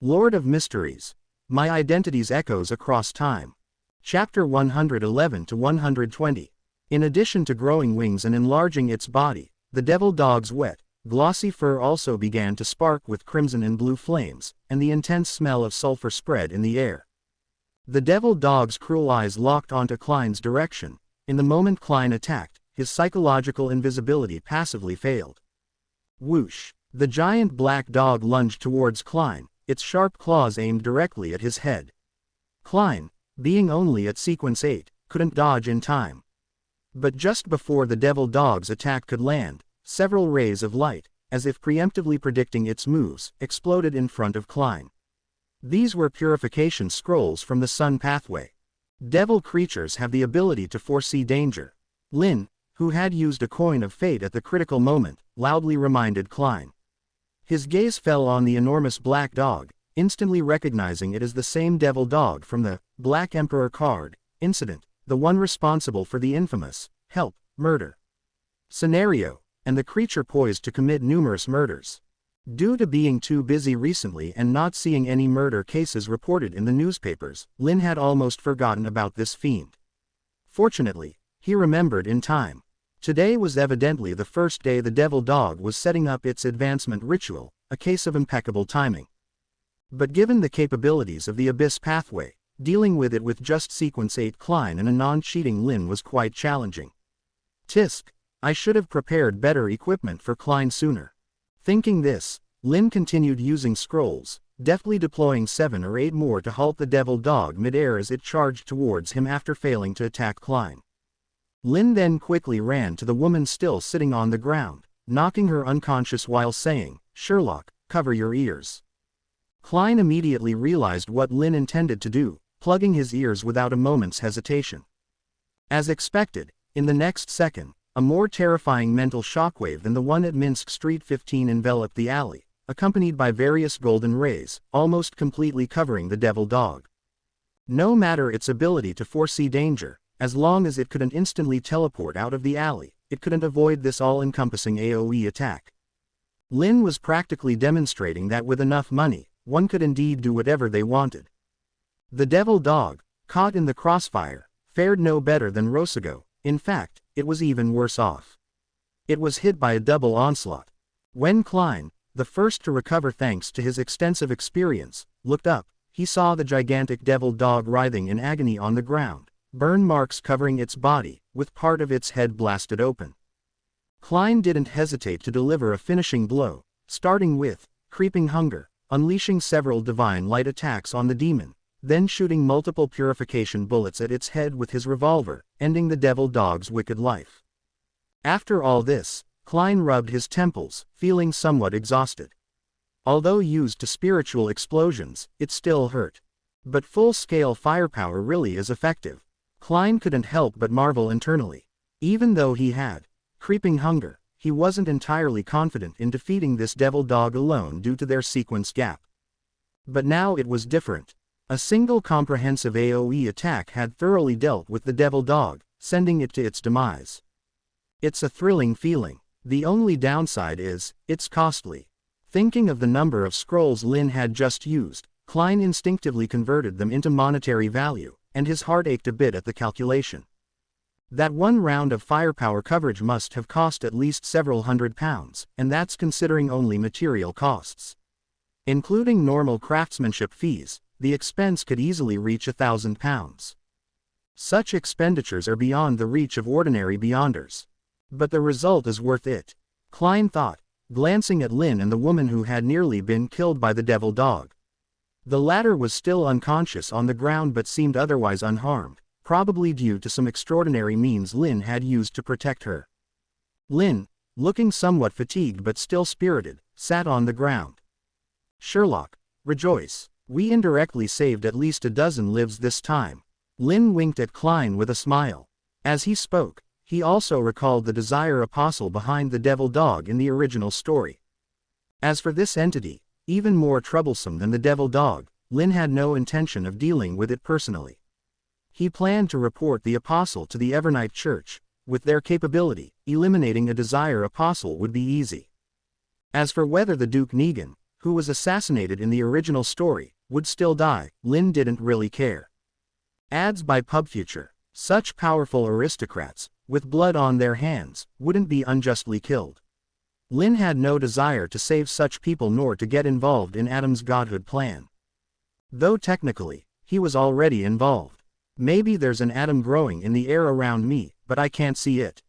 Lord of Mysteries. My Identities Echoes Across Time. Chapter 111 to 120. In addition to growing wings and enlarging its body, the devil dog's wet, glossy fur also began to spark with crimson and blue flames, and the intense smell of sulfur spread in the air. The devil dog's cruel eyes locked onto Klein's direction. In the moment Klein attacked, his psychological invisibility passively failed. Whoosh! The giant black dog lunged towards Klein, its sharp claws aimed directly at his head. Klein, being only at sequence 8, couldn't dodge in time. But just before the devil dog's attack could land, several rays of light, as if preemptively predicting its moves, exploded in front of Klein. These were purification scrolls from the sun pathway. Devil creatures have the ability to foresee danger. Lynn, who had used a coin of fate at the critical moment, loudly reminded Klein. His gaze fell on the enormous black dog, instantly recognizing it as the same devil dog from the Black Emperor card incident, the one responsible for the infamous murder scenario, and the creature poised to commit numerous murders. Due to being too busy recently and not seeing any murder cases reported in the newspapers, Lynn had almost forgotten about this fiend. Fortunately, he remembered in time. Today was evidently the first day the devil dog was setting up its advancement ritual, a case of impeccable timing. But given the capabilities of the Abyss pathway, dealing with it with just sequence 8 Klein and a non-cheating Lynn was quite challenging. Tisk! I should have prepared better equipment for Klein sooner. Thinking this, Lynn continued using scrolls, deftly deploying 7 or 8 more to halt the devil dog mid-air as it charged towards him after failing to attack Klein. Lynn then quickly ran to the woman still sitting on the ground, knocking her unconscious while saying, "Sherlock, cover your ears." Klein immediately realized what Lynn intended to do, plugging his ears without a moment's hesitation. As expected, in the next second, a more terrifying mental shockwave than the one at Minsk Street 15 enveloped the alley, accompanied by various golden rays, almost completely covering the devil dog. No matter its ability to foresee danger, as long as it couldn't instantly teleport out of the alley, it couldn't avoid this all-encompassing AoE attack. Lynn was practically demonstrating that with enough money, one could indeed do whatever they wanted. The devil dog, caught in the crossfire, fared no better than Rosago. In fact, it was even worse off. It was hit by a double onslaught. When Klein, the first to recover thanks to his extensive experience, looked up, he saw the gigantic devil dog writhing in agony on the ground, burn marks covering its body, with part of its head blasted open. Klein didn't hesitate to deliver a finishing blow, starting with creeping hunger, unleashing several divine light attacks on the demon, then shooting multiple purification bullets at its head with his revolver, ending the devil dog's wicked life. After all this, Klein rubbed his temples, feeling somewhat exhausted. Although used to spiritual explosions, it still hurt. But full-scale firepower really is effective. Klein couldn't help but marvel internally. Even though he had creeping hunger, he wasn't entirely confident in defeating this devil dog alone due to their sequence gap. But now it was different. A single comprehensive AoE attack had thoroughly dealt with the devil dog, sending it to its demise. It's a thrilling feeling. The only downside is, it's costly. Thinking of the number of scrolls Lynn had just used, Klein instinctively converted them into monetary value, and his heart ached a bit at the calculation. That one round of firepower coverage must have cost at least several £100, and that's considering only material costs. Including normal craftsmanship fees, the expense could easily reach £1,000. Such expenditures are beyond the reach of ordinary beyonders. But the result is worth it, Klein thought, glancing at Lynn and the woman who had nearly been killed by the devil dog. The latter was still unconscious on the ground but seemed otherwise unharmed, probably due to some extraordinary means Lynn had used to protect her. Lynn, looking somewhat fatigued but still spirited, sat on the ground. "Sherlock, rejoice. We indirectly saved at least a dozen lives this time." Lynn winked at Klein with a smile. As he spoke, he also recalled the Desire Apostle behind the devil dog in the original story. As for this entity, even more troublesome than the devil dog, Lynn had no intention of dealing with it personally. He planned to report the Apostle to the Evernight Church. With their capability, eliminating a Desire Apostle would be easy. As for whether the Duke Negan, who was assassinated in the original story, would still die. Lynn didn't really care. Ads by PubFuture. Such powerful aristocrats, with blood on their hands, wouldn't be unjustly killed. Lynn had no desire to save such people nor to get involved in Adam's Godhood plan. Though technically, he was already involved. Maybe there's an Adam growing in the air around me, but I can't see it.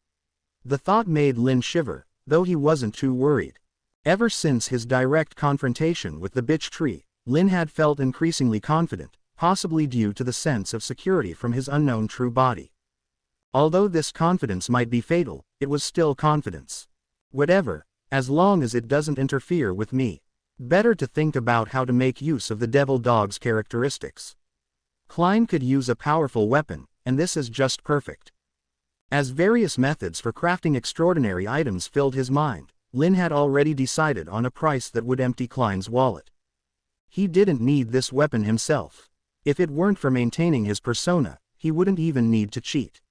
The thought made Lynn shiver, though he wasn't too worried. Ever since his direct confrontation with the bitch tree, Lynn had felt increasingly confident, possibly due to the sense of security from his unknown true body. Although this confidence might be fatal, it was still confidence. Whatever, as long as it doesn't interfere with me. Better to think about how to make use of the devil dog's characteristics. Klein could use a powerful weapon, and this is just perfect. As various methods for crafting extraordinary items filled his mind, Lynn had already decided on a price that would empty Klein's wallet. He didn't need this weapon himself. If it weren't for maintaining his persona, he wouldn't even need to cheat.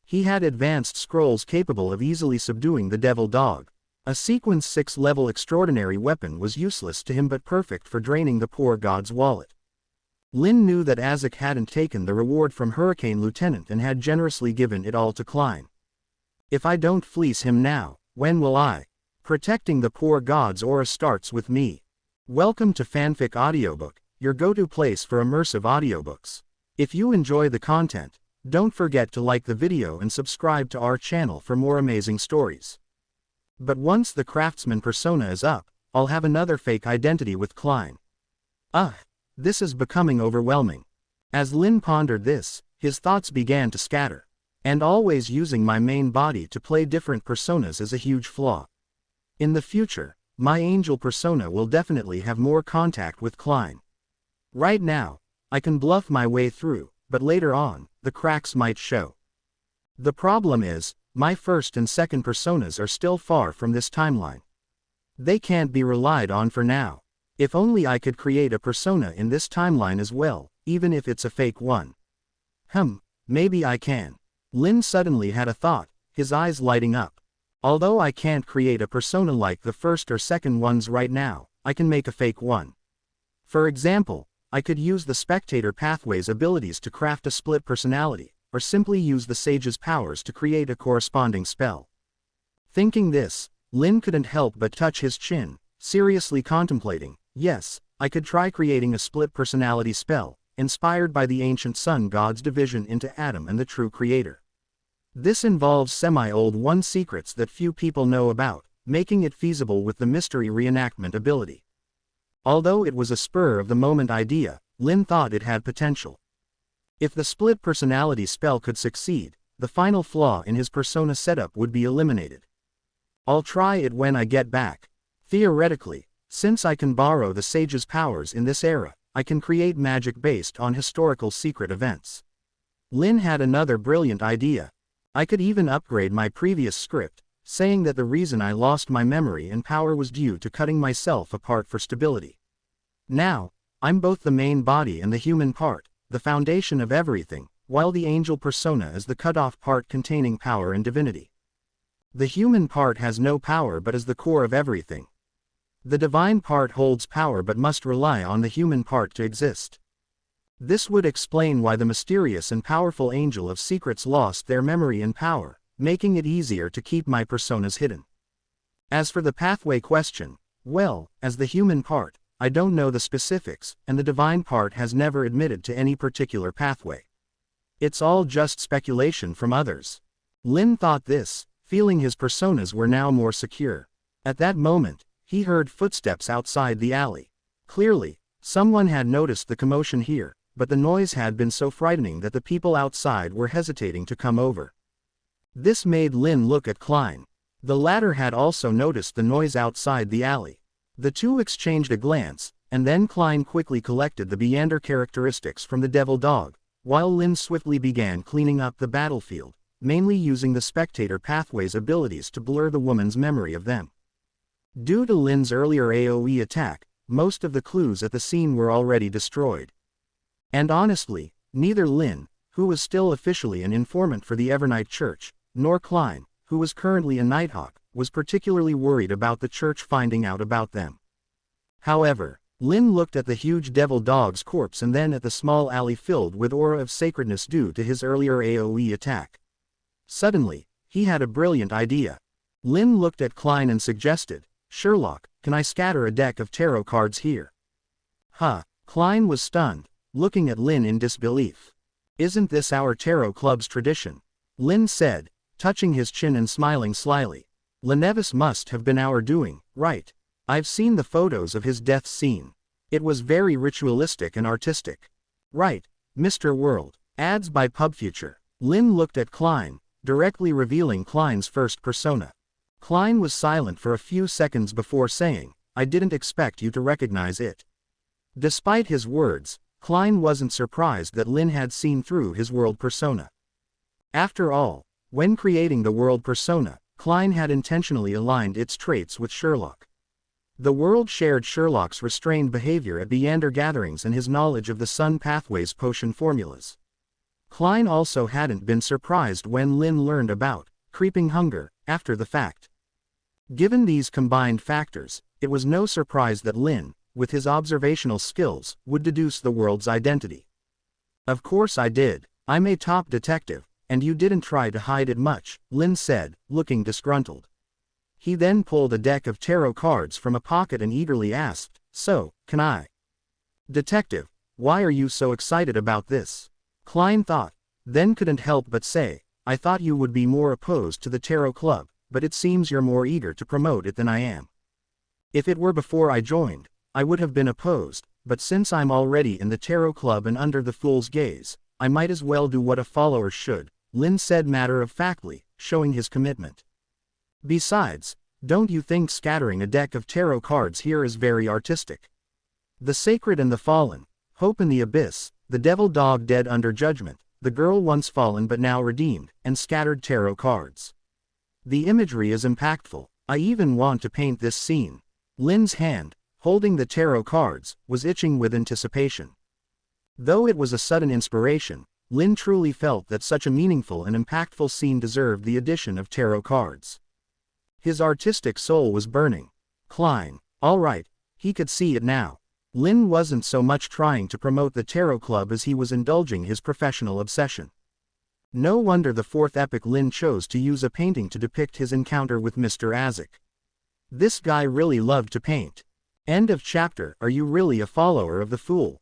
He had advanced scrolls capable of easily subduing the devil dog. A Sequence 6 level extraordinary weapon was useless to him but perfect for draining the poor god's wallet. Lynn knew that Isaac hadn't taken the reward from Hurricane Lieutenant and had generously given it all to Klein. If I don't fleece him now, when will I? Protecting the poor god's aura starts with me. Welcome to Fanfic Audiobook, your go-to place for immersive audiobooks. If you enjoy the content, don't forget to like the video and subscribe to our channel for more amazing stories. But once the craftsman persona is up, I'll have another fake identity with Klein. This is becoming overwhelming. As Lynn pondered this, his thoughts began to scatter. And always using my main body to play different personas is a huge flaw. In the future, my angel persona will definitely have more contact with Klein. Right now, I can bluff my way through, but later on, the cracks might show. The problem is, my first and second personas are still far from this timeline. They can't be relied on for now. If only I could create a persona in this timeline as well, even if it's a fake one. Maybe I can. Lynn suddenly had a thought, his eyes lighting up. Although I can't create a persona like the first or second ones right now, I can make a fake one. For example, I could use the Spectator Pathway's abilities to craft a split personality, or simply use the Sage's powers to create a corresponding spell. Thinking this, Lynn couldn't help but touch his chin, seriously contemplating, yes, I could try creating a split personality spell, inspired by the ancient sun god's division into Adam and the true creator. This involves semi-old one secrets that few people know about, making it feasible with the mystery reenactment ability. Although it was a spur-of-the-moment idea, Lynn thought it had potential. If the split personality spell could succeed, the final flaw in his persona setup would be eliminated. I'll try it when I get back. Theoretically, since I can borrow the Sage's powers in this era, I can create magic based on historical secret events. Lynn had another brilliant idea. I could even upgrade my previous script, saying that the reason I lost my memory and power was due to cutting myself apart for stability. Now, I'm both the main body and the human part, the foundation of everything, while the angel persona is the cut-off part containing power and divinity. The human part has no power but is the core of everything. The divine part holds power but must rely on the human part to exist. This would explain why the mysterious and powerful Angel of Secrets lost their memory and power, making it easier to keep my personas hidden. As for the pathway question, well, as the human part, I don't know the specifics, and the divine part has never admitted to any particular pathway. It's all just speculation from others. Lynn thought this, feeling his personas were now more secure. At that moment, he heard footsteps outside the alley. Clearly, someone had noticed the commotion here, but the noise had been so frightening that the people outside were hesitating to come over. This made Lynn look at Klein. The latter had also noticed the noise outside the alley. The two exchanged a glance, and then Klein quickly collected the Beander characteristics from the devil dog, while Lynn swiftly began cleaning up the battlefield, mainly using the Spectator Pathway's abilities to blur the woman's memory of them. Due to Lynn's earlier AoE attack, most of the clues at the scene were already destroyed. And honestly, neither Lynn, who was still officially an informant for the Evernight Church, nor Klein, who was currently a Nighthawk, was particularly worried about the church finding out about them. However, Lynn looked at the huge devil dog's corpse and then at the small alley filled with aura of sacredness due to his earlier AoE attack. Suddenly, he had a brilliant idea. Lynn looked at Klein and suggested, "Sherlock, can I scatter a deck of tarot cards here?" Huh, Klein was stunned, looking at Lynn in disbelief. "Isn't this our tarot club's tradition?" Lynn said, touching his chin and smiling slyly. "Lennevis must have been our doing, right? I've seen the photos of his death scene. It was very ritualistic and artistic." "Right, Mr. World, ads by PubFuture." Lynn looked at Klein, directly revealing Klein's first persona. Klein was silent for a few seconds before saying, "I didn't expect you to recognize it." Despite his words, Klein wasn't surprised that Lynn had seen through his world persona. After all, when creating the world persona, Klein had intentionally aligned its traits with Sherlock. The world shared Sherlock's restrained behavior at Beyonder gatherings and his knowledge of the Sun Pathways potion formulas. Klein also hadn't been surprised when Lynn learned about creeping hunger after the fact. Given these combined factors, it was no surprise that Lynn, with his observational skills, would deduce the world's identity. "Of course I did. I'm a top detective, and you didn't try to hide it much," Lynn said, looking disgruntled. He then pulled a deck of tarot cards from a pocket and eagerly asked, "So, can I?" "Detective, why are you so excited about this?" Klein thought, then couldn't help but say, "I thought you would be more opposed to the tarot club, but it seems you're more eager to promote it than I am." "If it were before I joined, I would have been opposed, but since I'm already in the tarot club and under the fool's gaze, I might as well do what a follower should," Lynn said matter-of-factly, showing his commitment. "Besides, don't you think scattering a deck of tarot cards here is very artistic? The sacred and the fallen, hope in the abyss, the devil dog dead under judgment, the girl once fallen but now redeemed, and scattered tarot cards. The imagery is impactful. I even want to paint this scene." Lynn's hand, holding the tarot cards, was itching with anticipation. Though it was a sudden inspiration, Lynn truly felt that such a meaningful and impactful scene deserved the addition of tarot cards. His artistic soul was burning. Klein, all right, he could see it now. Lynn wasn't so much trying to promote the tarot club as he was indulging his professional obsession. No wonder the fourth epic Lynn chose to use a painting to depict his encounter with Mr. Azek. This guy really loved to paint. End of chapter. Are you really a follower of the Fool?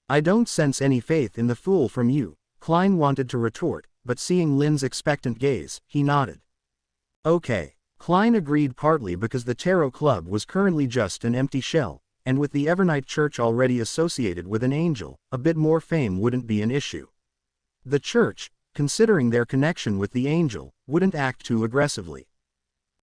"I don't sense any faith in the Fool from you," Klein wanted to retort, but seeing Lynn's expectant gaze, he nodded. "Okay." Klein agreed, partly because the Tarot Club was currently just an empty shell, and with the Evernight Church already associated with an angel, a bit more fame wouldn't be an issue. The church, considering their connection with the angel, wouldn't act too aggressively.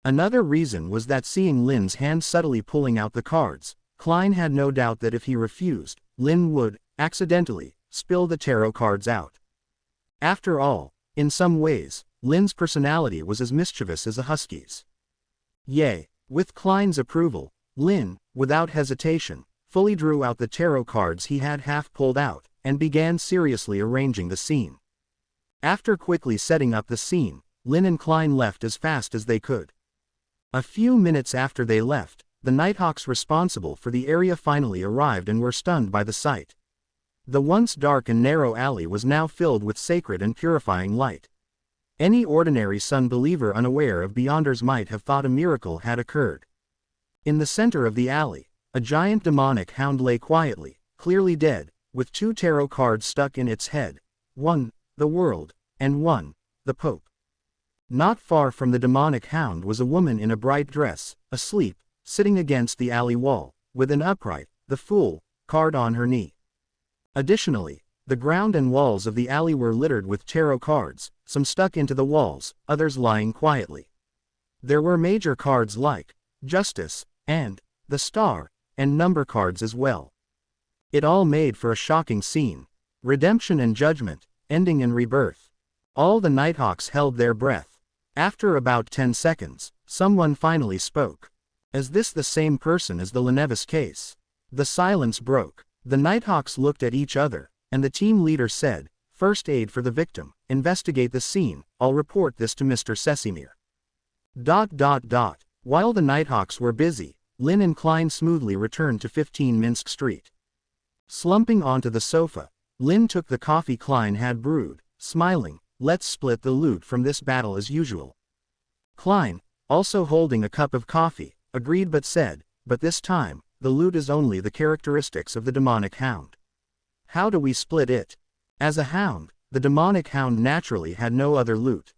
Another reason was that seeing Lynn's hand subtly pulling out the cards, Klein had no doubt that if he refused, Lynn would, accidentally, spill the tarot cards out. After all, in some ways, Lynn's personality was as mischievous as a husky's. Yay! With Klein's approval, Lynn, without hesitation, fully drew out the tarot cards he had half pulled out, and began seriously arranging the scene. After quickly setting up the scene, Lynn and Klein left as fast as they could. A few minutes after they left, the Nighthawks responsible for the area finally arrived and were stunned by the sight. The once dark and narrow alley was now filled with sacred and purifying light. Any ordinary Sun believer unaware of Beyonder's might have thought a miracle had occurred. In the center of the alley, a giant demonic hound lay quietly, clearly dead, with two tarot cards stuck in its head. One, the world, and one, the Pope. Not far from the demonic hound was a woman in a bright dress, asleep, sitting against the alley wall, with an upright, the Fool, card on her knee. Additionally, the ground and walls of the alley were littered with tarot cards, some stuck into the walls, others lying quietly. There were major cards like Justice, and the Star, and number cards as well. It all made for a shocking scene. Redemption and judgment, ending and rebirth. All the Nighthawks held their breath. After about 10 seconds, someone finally spoke. "Is this the same person as the Lennevis case?" The silence broke. The Nighthawks looked at each other, and the team leader said, "First aid for the victim, investigate the scene, I'll report this to Mr. Sesimir." While the Nighthawks were busy, Lynn and Klein smoothly returned to 15 Minsk Street. Slumping onto the sofa, Lynn took the coffee Klein had brewed, smiling, "Let's split the loot from this battle as usual." Klein, also holding a cup of coffee, agreed but said, "But this time, the loot is only the characteristics of the demonic hound. How do we split it?" As a hound, the demonic hound naturally had no other loot.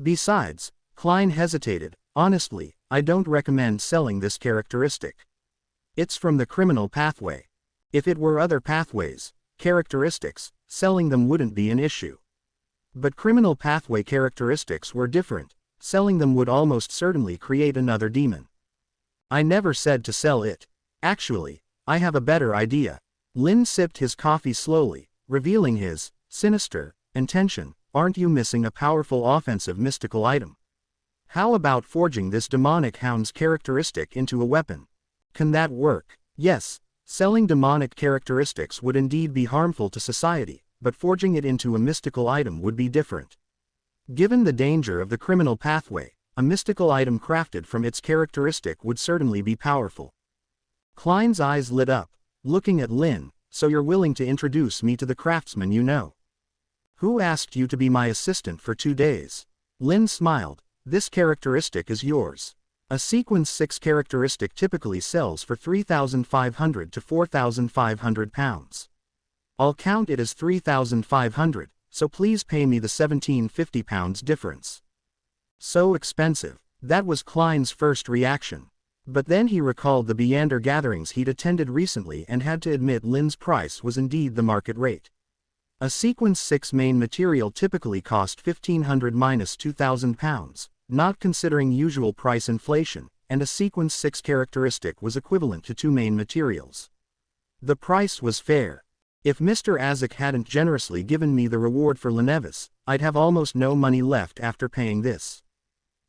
Besides, Klein hesitated, "Honestly, I don't recommend selling this characteristic. It's from the criminal pathway. If it were other pathways, characteristics, selling them wouldn't be an issue. But criminal pathway characteristics were different, selling them would almost certainly create another demon. I never said to sell it. Actually, I have a better idea." Lynn sipped his coffee slowly, revealing his sinister intention. "Aren't you missing a powerful offensive mystical item? How about forging this demonic hound's characteristic into a weapon? Can that work?" Yes, selling demonic characteristics would indeed be harmful to society, but forging it into a mystical item would be different. Given the danger of the criminal pathway, a mystical item crafted from its characteristic would certainly be powerful. Klein's eyes lit up, looking at Lynn. "So you're willing to introduce me to the craftsman you know? Who asked you to be my assistant for 2 days?" Lynn smiled. "This characteristic is yours. A Sequence 6 characteristic typically sells for 3,500 to 4,500 pounds. I'll count it as 3,500, so please pay me the 1,750 pounds difference." So expensive. That was Klein's first reaction. But then he recalled the Beander gatherings he'd attended recently and had to admit Lynn's price was indeed the market rate. A Sequence 6 main material typically cost 1,500 minus 2,000 pounds, not considering usual price inflation, and a Sequence 6 characteristic was equivalent to 2 main materials. The price was fair. If Mr. Azek hadn't generously given me the reward for Lenevis, I'd have almost no money left after paying this.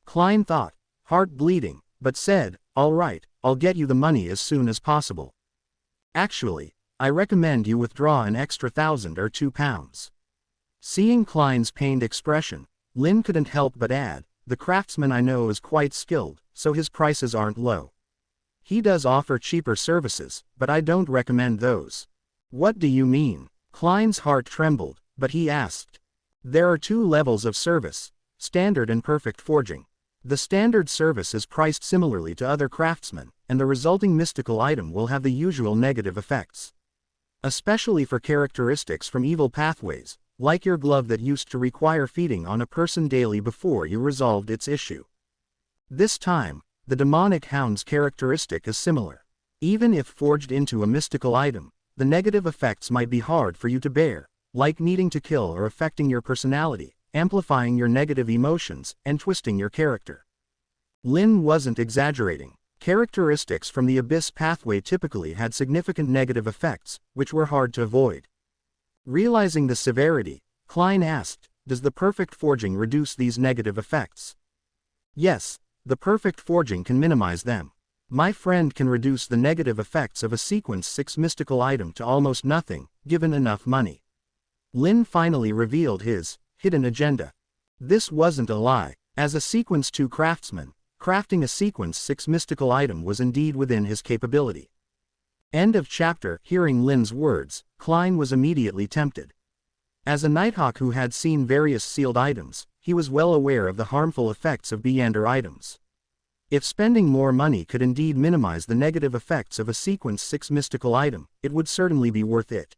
Klein thought, heart bleeding, but said, "All right, I'll get you the money as soon as possible. Actually, I recommend you withdraw an extra 1,000 or 2 pounds. Seeing Klein's pained expression, Lynn couldn't help but add, "The craftsman I know is quite skilled, so his prices aren't low. He does offer cheaper services, but I don't recommend those." "What do you mean?" Klein's heart trembled, but he asked. "There are 2 levels of service, standard and perfect forging. The standard service is priced similarly to other craftsmen, and the resulting mystical item will have the usual negative effects. Especially for characteristics from evil pathways, like your glove that used to require feeding on a person daily before you resolved its issue. This time, the demonic hound's characteristic is similar. Even if forged into a mystical item, the negative effects might be hard for you to bear, like needing to kill or affecting your personality, amplifying your negative emotions, and twisting your character." Lynn wasn't exaggerating. Characteristics from the Abyss pathway typically had significant negative effects, which were hard to avoid. Realizing the severity, Klein asked, "Does the perfect forging reduce these negative effects?" "Yes, the perfect forging can minimize them. My friend can reduce the negative effects of a Sequence 6 mystical item to almost nothing, given enough money." Lynn finally revealed his hidden agenda. This wasn't a lie. As a Sequence 2 craftsman, crafting a Sequence 6 mystical item was indeed within his capability. End of chapter. Hearing Lynn's words, Klein was immediately tempted. As a Nighthawk who had seen various sealed items, he was well aware of the harmful effects of Beander items. If spending more money could indeed minimize the negative effects of a Sequence 6 mystical item, it would certainly be worth it.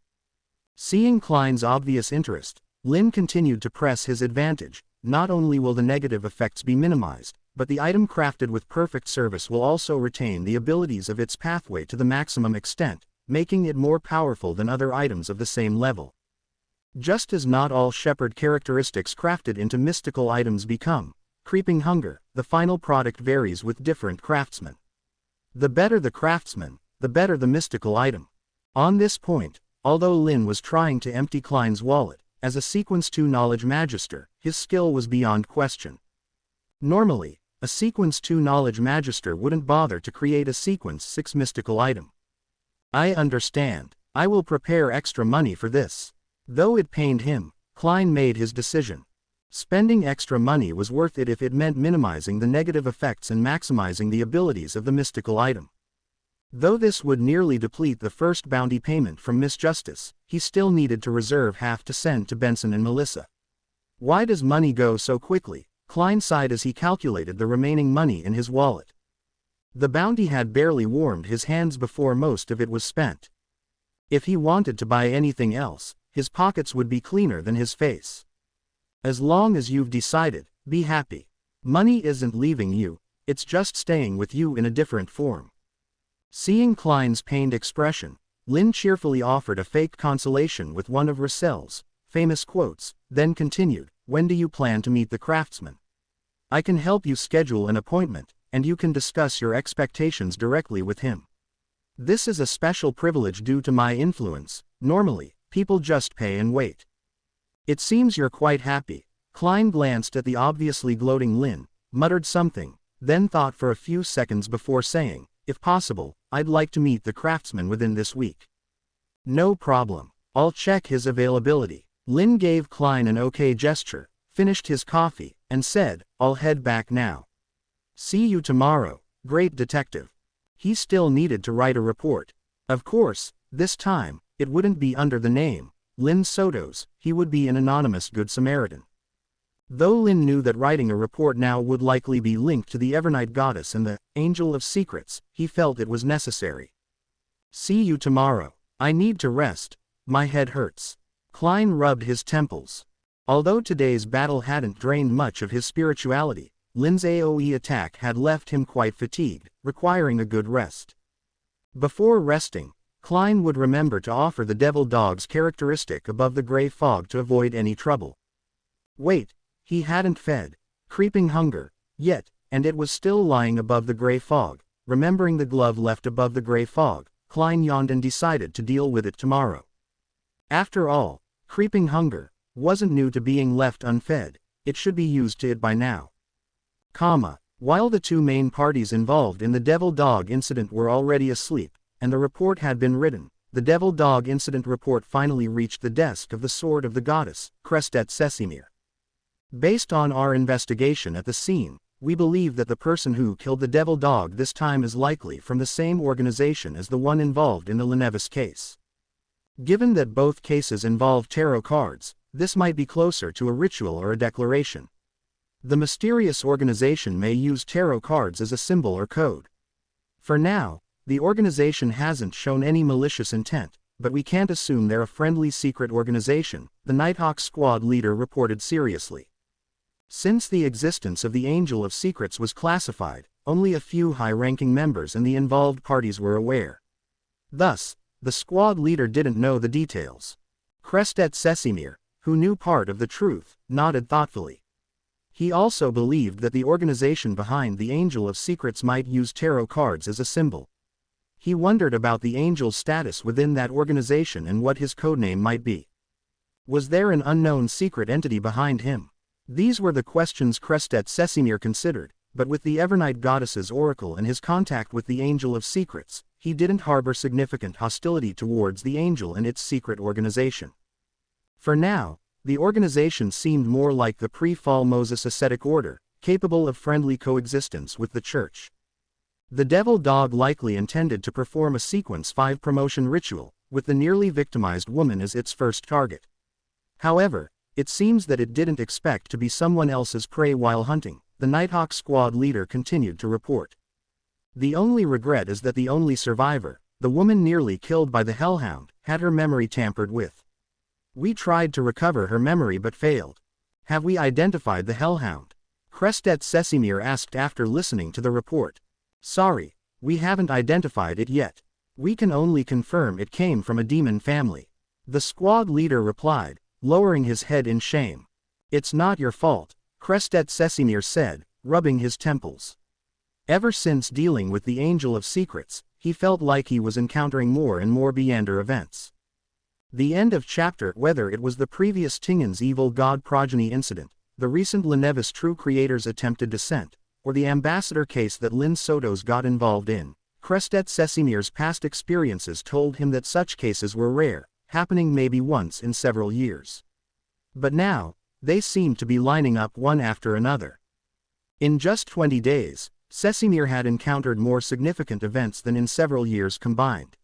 Seeing Klein's obvious interest, Lynn continued to press his advantage. Not only will the negative effects be minimized, but the item crafted with perfect service will also retain the abilities of its pathway to the maximum extent, making it more powerful than other items of the same level. Just as not all shepherd characteristics crafted into mystical items become creeping hunger, the final product varies with different craftsmen. The better the craftsman, the better the mystical item. On this point, although Lynn was trying to empty Klein's wallet, as a Sequence 2 knowledge magister, his skill was beyond question. Normally, a Sequence 2 knowledge magister wouldn't bother to create a Sequence 6 mystical item. "I understand. I will prepare extra money for this." Though it pained him, Klein made his decision. Spending extra money was worth it if it meant minimizing the negative effects and maximizing the abilities of the mystical item. Though this would nearly deplete the first bounty payment from Miss Justice, he still needed to reserve half to send to Benson and Melissa. Why does money go so quickly? Klein sighed as he calculated the remaining money in his wallet. The bounty had barely warmed his hands before most of it was spent. If he wanted to buy anything else, his pockets would be cleaner than his face. As long as you've decided, be happy. Money isn't leaving you, it's just staying with you in a different form. Seeing Klein's pained expression, Lynn cheerfully offered a fake consolation with one of Russell's famous quotes, then continued, "When do you plan to meet the craftsman? I can help you schedule an appointment, and you can discuss your expectations directly with him. This is a special privilege due to my influence. Normally, people just pay and wait." "It seems you're quite happy." Klein glanced at the obviously gloating Lynn, muttered something, then thought for a few seconds before saying, "If possible, I'd like to meet the craftsman within this week." "No problem. I'll check his availability." Lynn gave Klein an okay gesture, finished his coffee, and said, "I'll head back now. See you tomorrow, great detective." He still needed to write a report. Of course, this time, it wouldn't be under the name Lynn Sotos, he would be an anonymous Good Samaritan. Though Lynn knew that writing a report now would likely be linked to the Evernight Goddess and the Angel of Secrets, he felt it was necessary. "See you tomorrow. I need to rest. My head hurts." Klein rubbed his temples. Although today's battle hadn't drained much of his spirituality, Lynn's AoE attack had left him quite fatigued, requiring a good rest. Before resting, Klein would remember to offer the devil dog's characteristic above the gray fog to avoid any trouble. Wait, he hadn't fed creeping hunger yet, and it was still lying above the gray fog. Remembering the glove left above the gray fog, Klein yawned and decided to deal with it tomorrow. After all, creeping hunger wasn't new to being left unfed, it should be used to it by now. While the two main parties involved in the devil dog incident were already asleep, and the report had been written, the devil dog incident report finally reached the desk of the Sword of the Goddess, Krestet Sesimir. Based on our investigation at the scene, we believe that the person who killed the devil dog this time is likely from the same organization as the one involved in the Lenevis case. Given that both cases involve tarot cards, this might be closer to a ritual or a declaration. The mysterious organization may use tarot cards as a symbol or code. For now, the organization hasn't shown any malicious intent, but we can't assume they're a friendly secret organization, the Nighthawk squad leader reported seriously. Since the existence of the Angel of Secrets was classified, only a few high-ranking members and the involved parties were aware. Thus, the squad leader didn't know the details. Krestet Sesimir, who knew part of the truth, nodded thoughtfully. He also believed that the organization behind the Angel of Secrets might use tarot cards as a symbol. He wondered about the Angel's status within that organization and what his codename might be. Was there an unknown secret entity behind him? These were the questions Krestet Sesimir considered, but with the Evernight Goddess's oracle and his contact with the Angel of Secrets, he didn't harbor significant hostility towards the Angel and its secret organization. For now, the organization seemed more like the pre-fall Moses ascetic order, capable of friendly coexistence with the Church. The devil dog likely intended to perform a Sequence 5 promotion ritual, with the nearly victimized woman as its first target. However, it seems that it didn't expect to be someone else's prey while hunting, the Nighthawk squad leader continued to report. The only regret is that the only survivor, the woman nearly killed by the Hellhound, had her memory tampered with. We tried to recover her memory but failed. Have we identified the Hellhound? Krestet Sesimir asked after listening to the report. Sorry, we haven't identified it yet. We can only confirm it came from a demon family. The squad leader replied, lowering his head in shame. It's not your fault, Krestet Sesimir said, rubbing his temples. Ever since dealing with the Angel of Secrets, he felt like he was encountering more and more Beander events. The end of chapter. Whether it was the previous Tingen's evil god progeny incident, the recent Lenevis True Creator's attempted descent, or the ambassador case that Lynn Sotos got involved in, Krestet Sesimir's past experiences told him that such cases were rare, happening maybe once in several years. But now, they seemed to be lining up one after another. In just 20 days, Sesimir had encountered more significant events than in several years combined.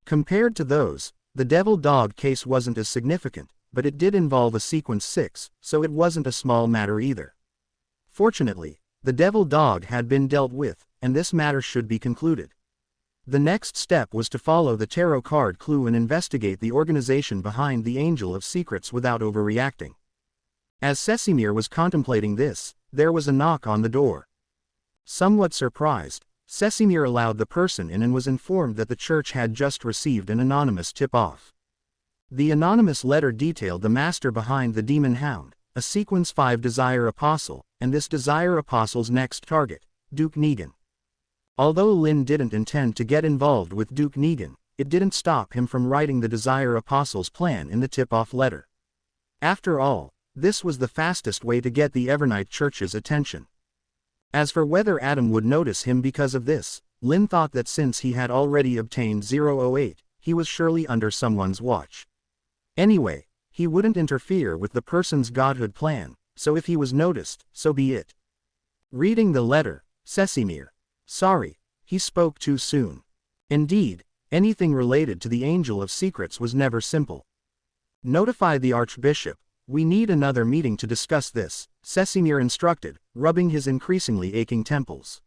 Compared to those, the Devil Dog case wasn't as significant, but it did involve a Sequence 6, so it wasn't a small matter either. Fortunately, the Devil Dog had been dealt with, and this matter should be concluded. The next step was to follow the tarot card clue and investigate the organization behind the Angel of Secrets without overreacting. As Sesimir was contemplating this, there was a knock on the door. Somewhat surprised, Sesimir allowed the person in and was informed that the church had just received an anonymous tip-off. The anonymous letter detailed the master behind the Demon Hound, a Sequence 5 Desire Apostle, and this Desire Apostle's next target, Duke Negan. Although Lynn didn't intend to get involved with Duke Negan, it didn't stop him from writing the Desire Apostle's plan in the tip-off letter. After all, this was the fastest way to get the Evernight Church's attention. As for whether Adam would notice him because of this, Lynn thought that since he had already obtained 008, he was surely under someone's watch. Anyway, he wouldn't interfere with the person's Godhood plan, so if he was noticed, so be it. Reading the letter, Sesimir. Sorry, he spoke too soon. Indeed, anything related to the Angel of Secrets was never simple. Notify the Archbishop. We need another meeting to discuss this, Sesimir instructed, rubbing his increasingly aching temples.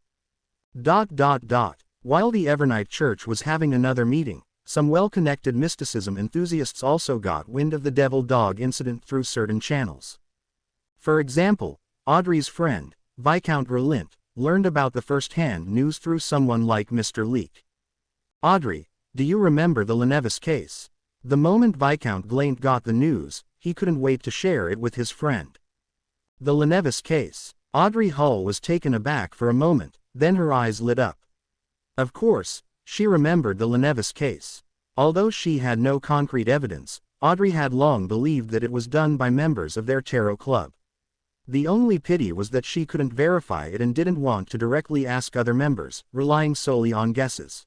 While the Evernight Church was having another meeting, some well-connected mysticism enthusiasts also got wind of the Devil Dog incident through certain channels. For example, Audrey's friend, Viscount Relint, learned about the first-hand news through someone like Mr. Leek. Audrey, do you remember the Lenevis case? The moment Viscount Glaint got the news, he couldn't wait to share it with his friend. The Lenevis case. Audrey Hull was taken aback for a moment, then her eyes lit up. Of course, she remembered the Lenevis case. Although she had no concrete evidence, Audrey had long believed that it was done by members of their tarot club. The only pity was that she couldn't verify it and didn't want to directly ask other members, relying solely on guesses.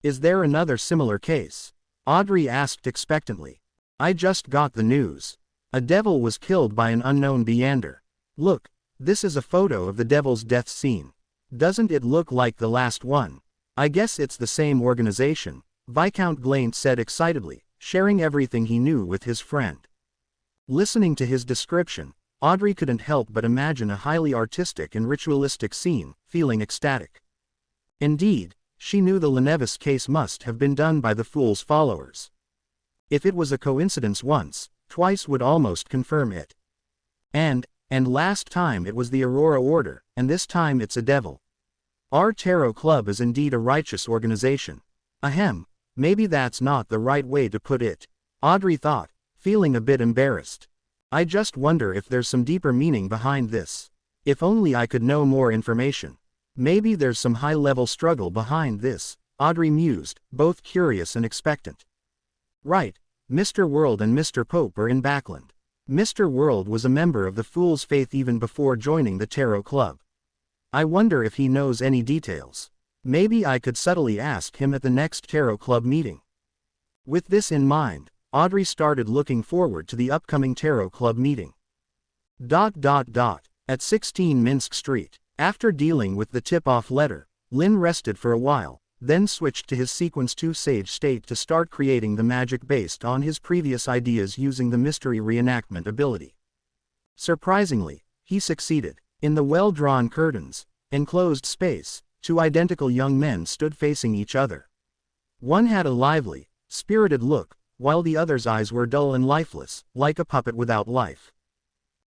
Is there another similar case? Audrey asked expectantly. I just got the news. A devil was killed by an unknown Beander. Look, this is a photo of the devil's death scene. Doesn't it look like the last one? I guess it's the same organization, Viscount Glaint said excitedly, sharing everything he knew with his friend. Listening to his description, Audrey couldn't help but imagine a highly artistic and ritualistic scene, feeling ecstatic. Indeed, she knew the Lenevis case must have been done by the Fool's followers. If it was a coincidence once, twice would almost confirm it. And last time it was the Aurora Order, and this time it's a devil. Our tarot club is indeed a righteous organization. Ahem, maybe that's not the right way to put it, Audrey thought, feeling a bit embarrassed. I just wonder if there's some deeper meaning behind this. If only I could know more information. Maybe there's some high-level struggle behind this, Audrey mused, both curious and expectant. Right, Mr. World and Mr. Pope are in Backland. Mr. World was a member of the Fool's Faith even before joining the Tarot Club. I wonder if he knows any details. Maybe I could subtly ask him at the next Tarot Club meeting. With this in mind, Audrey started looking forward to the upcoming Tarot Club meeting. At 16 Minsk Street. After dealing with the tip-off letter, Lynn rested for a while, then switched to his Sequence 2 Sage state to start creating the magic based on his previous ideas using the mystery reenactment ability. Surprisingly, he succeeded. In the well-drawn curtains, enclosed space, two identical young men stood facing each other. One had a lively, spirited look, while the other's eyes were dull and lifeless, like a puppet without life.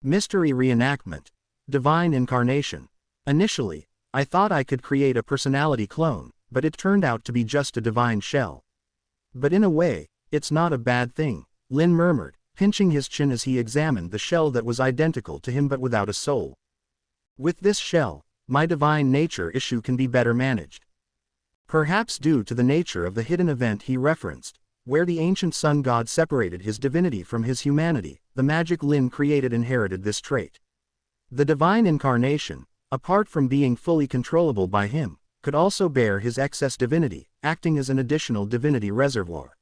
Mystery reenactment. Divine incarnation. Initially, I thought I could create a personality clone, but it turned out to be just a divine shell. But in a way, it's not a bad thing, Lynn murmured, pinching his chin as he examined the shell that was identical to him but without a soul. With this shell, my divine nature issue can be better managed. Perhaps due to the nature of the hidden event he referenced, where the ancient sun god separated his divinity from his humanity, the magic Lynn created inherited this trait. The divine incarnation, apart from being fully controllable by him, could also bear his excess divinity, acting as an additional divinity reservoir.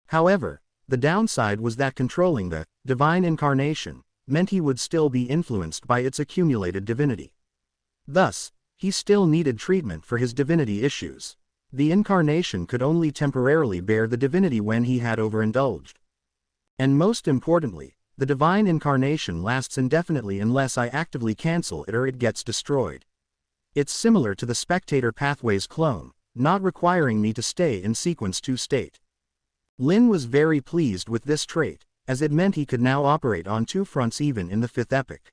However, the downside was that controlling the divine incarnation meant he would still be influenced by its accumulated divinity. Thus, He still needed treatment for his divinity issues. The incarnation could only temporarily bear the divinity when he had overindulged. And most importantly, the divine incarnation lasts indefinitely unless I actively cancel it or it gets destroyed. It's similar to the spectator pathways clone, not requiring me to stay in sequence 2 state. Lynn was very pleased with this trait, as it meant he could now operate on 2 fronts even in the 5th epoch.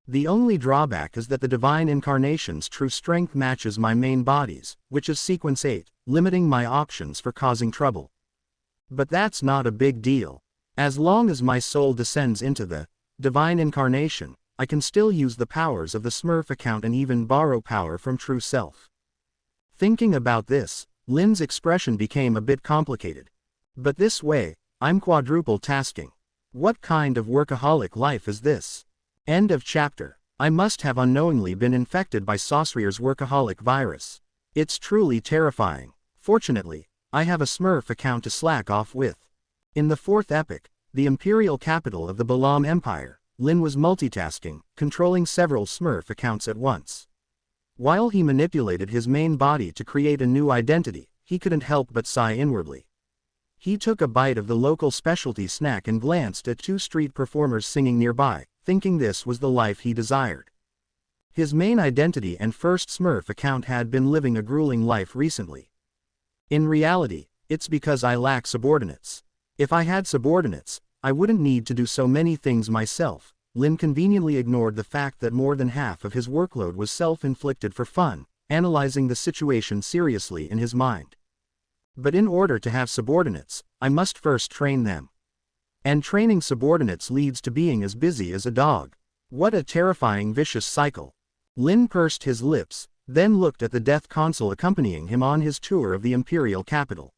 The only drawback is that the divine incarnation's true strength matches my main body's, which is sequence 8, limiting my options for causing trouble. But that's not a big deal. As long as my soul descends into the divine incarnation, I can still use the powers of the Smurf account and even borrow power from true self. Thinking about this, Lynn's expression became a bit complicated. But this way, I'm quadruple tasking. What kind of workaholic life is this? End of chapter. I must have unknowingly been infected by Saucerier's workaholic virus. It's truly terrifying. Fortunately, I have a Smurf account to slack off with. In the 4th epoch, the imperial capital of the Balam Empire, Lynn was multitasking, controlling several Smurf accounts at once. While he manipulated his main body to create a new identity, he couldn't help but sigh inwardly. He took a bite of the local specialty snack and glanced at 2 street performers singing nearby, thinking this was the life he desired. His main identity and first Smurf account had been living a grueling life recently. In reality, it's because I lack subordinates. If I had subordinates, I wouldn't need to do so many things myself. Lynn conveniently ignored the fact that more than half of his workload was self-inflicted for fun, analyzing the situation seriously in his mind. But in order to have subordinates, I must first train them. And training subordinates leads to being as busy as a dog. What a terrifying vicious cycle. Lynn pursed his lips, then looked at the death consul accompanying him on his tour of the imperial capital.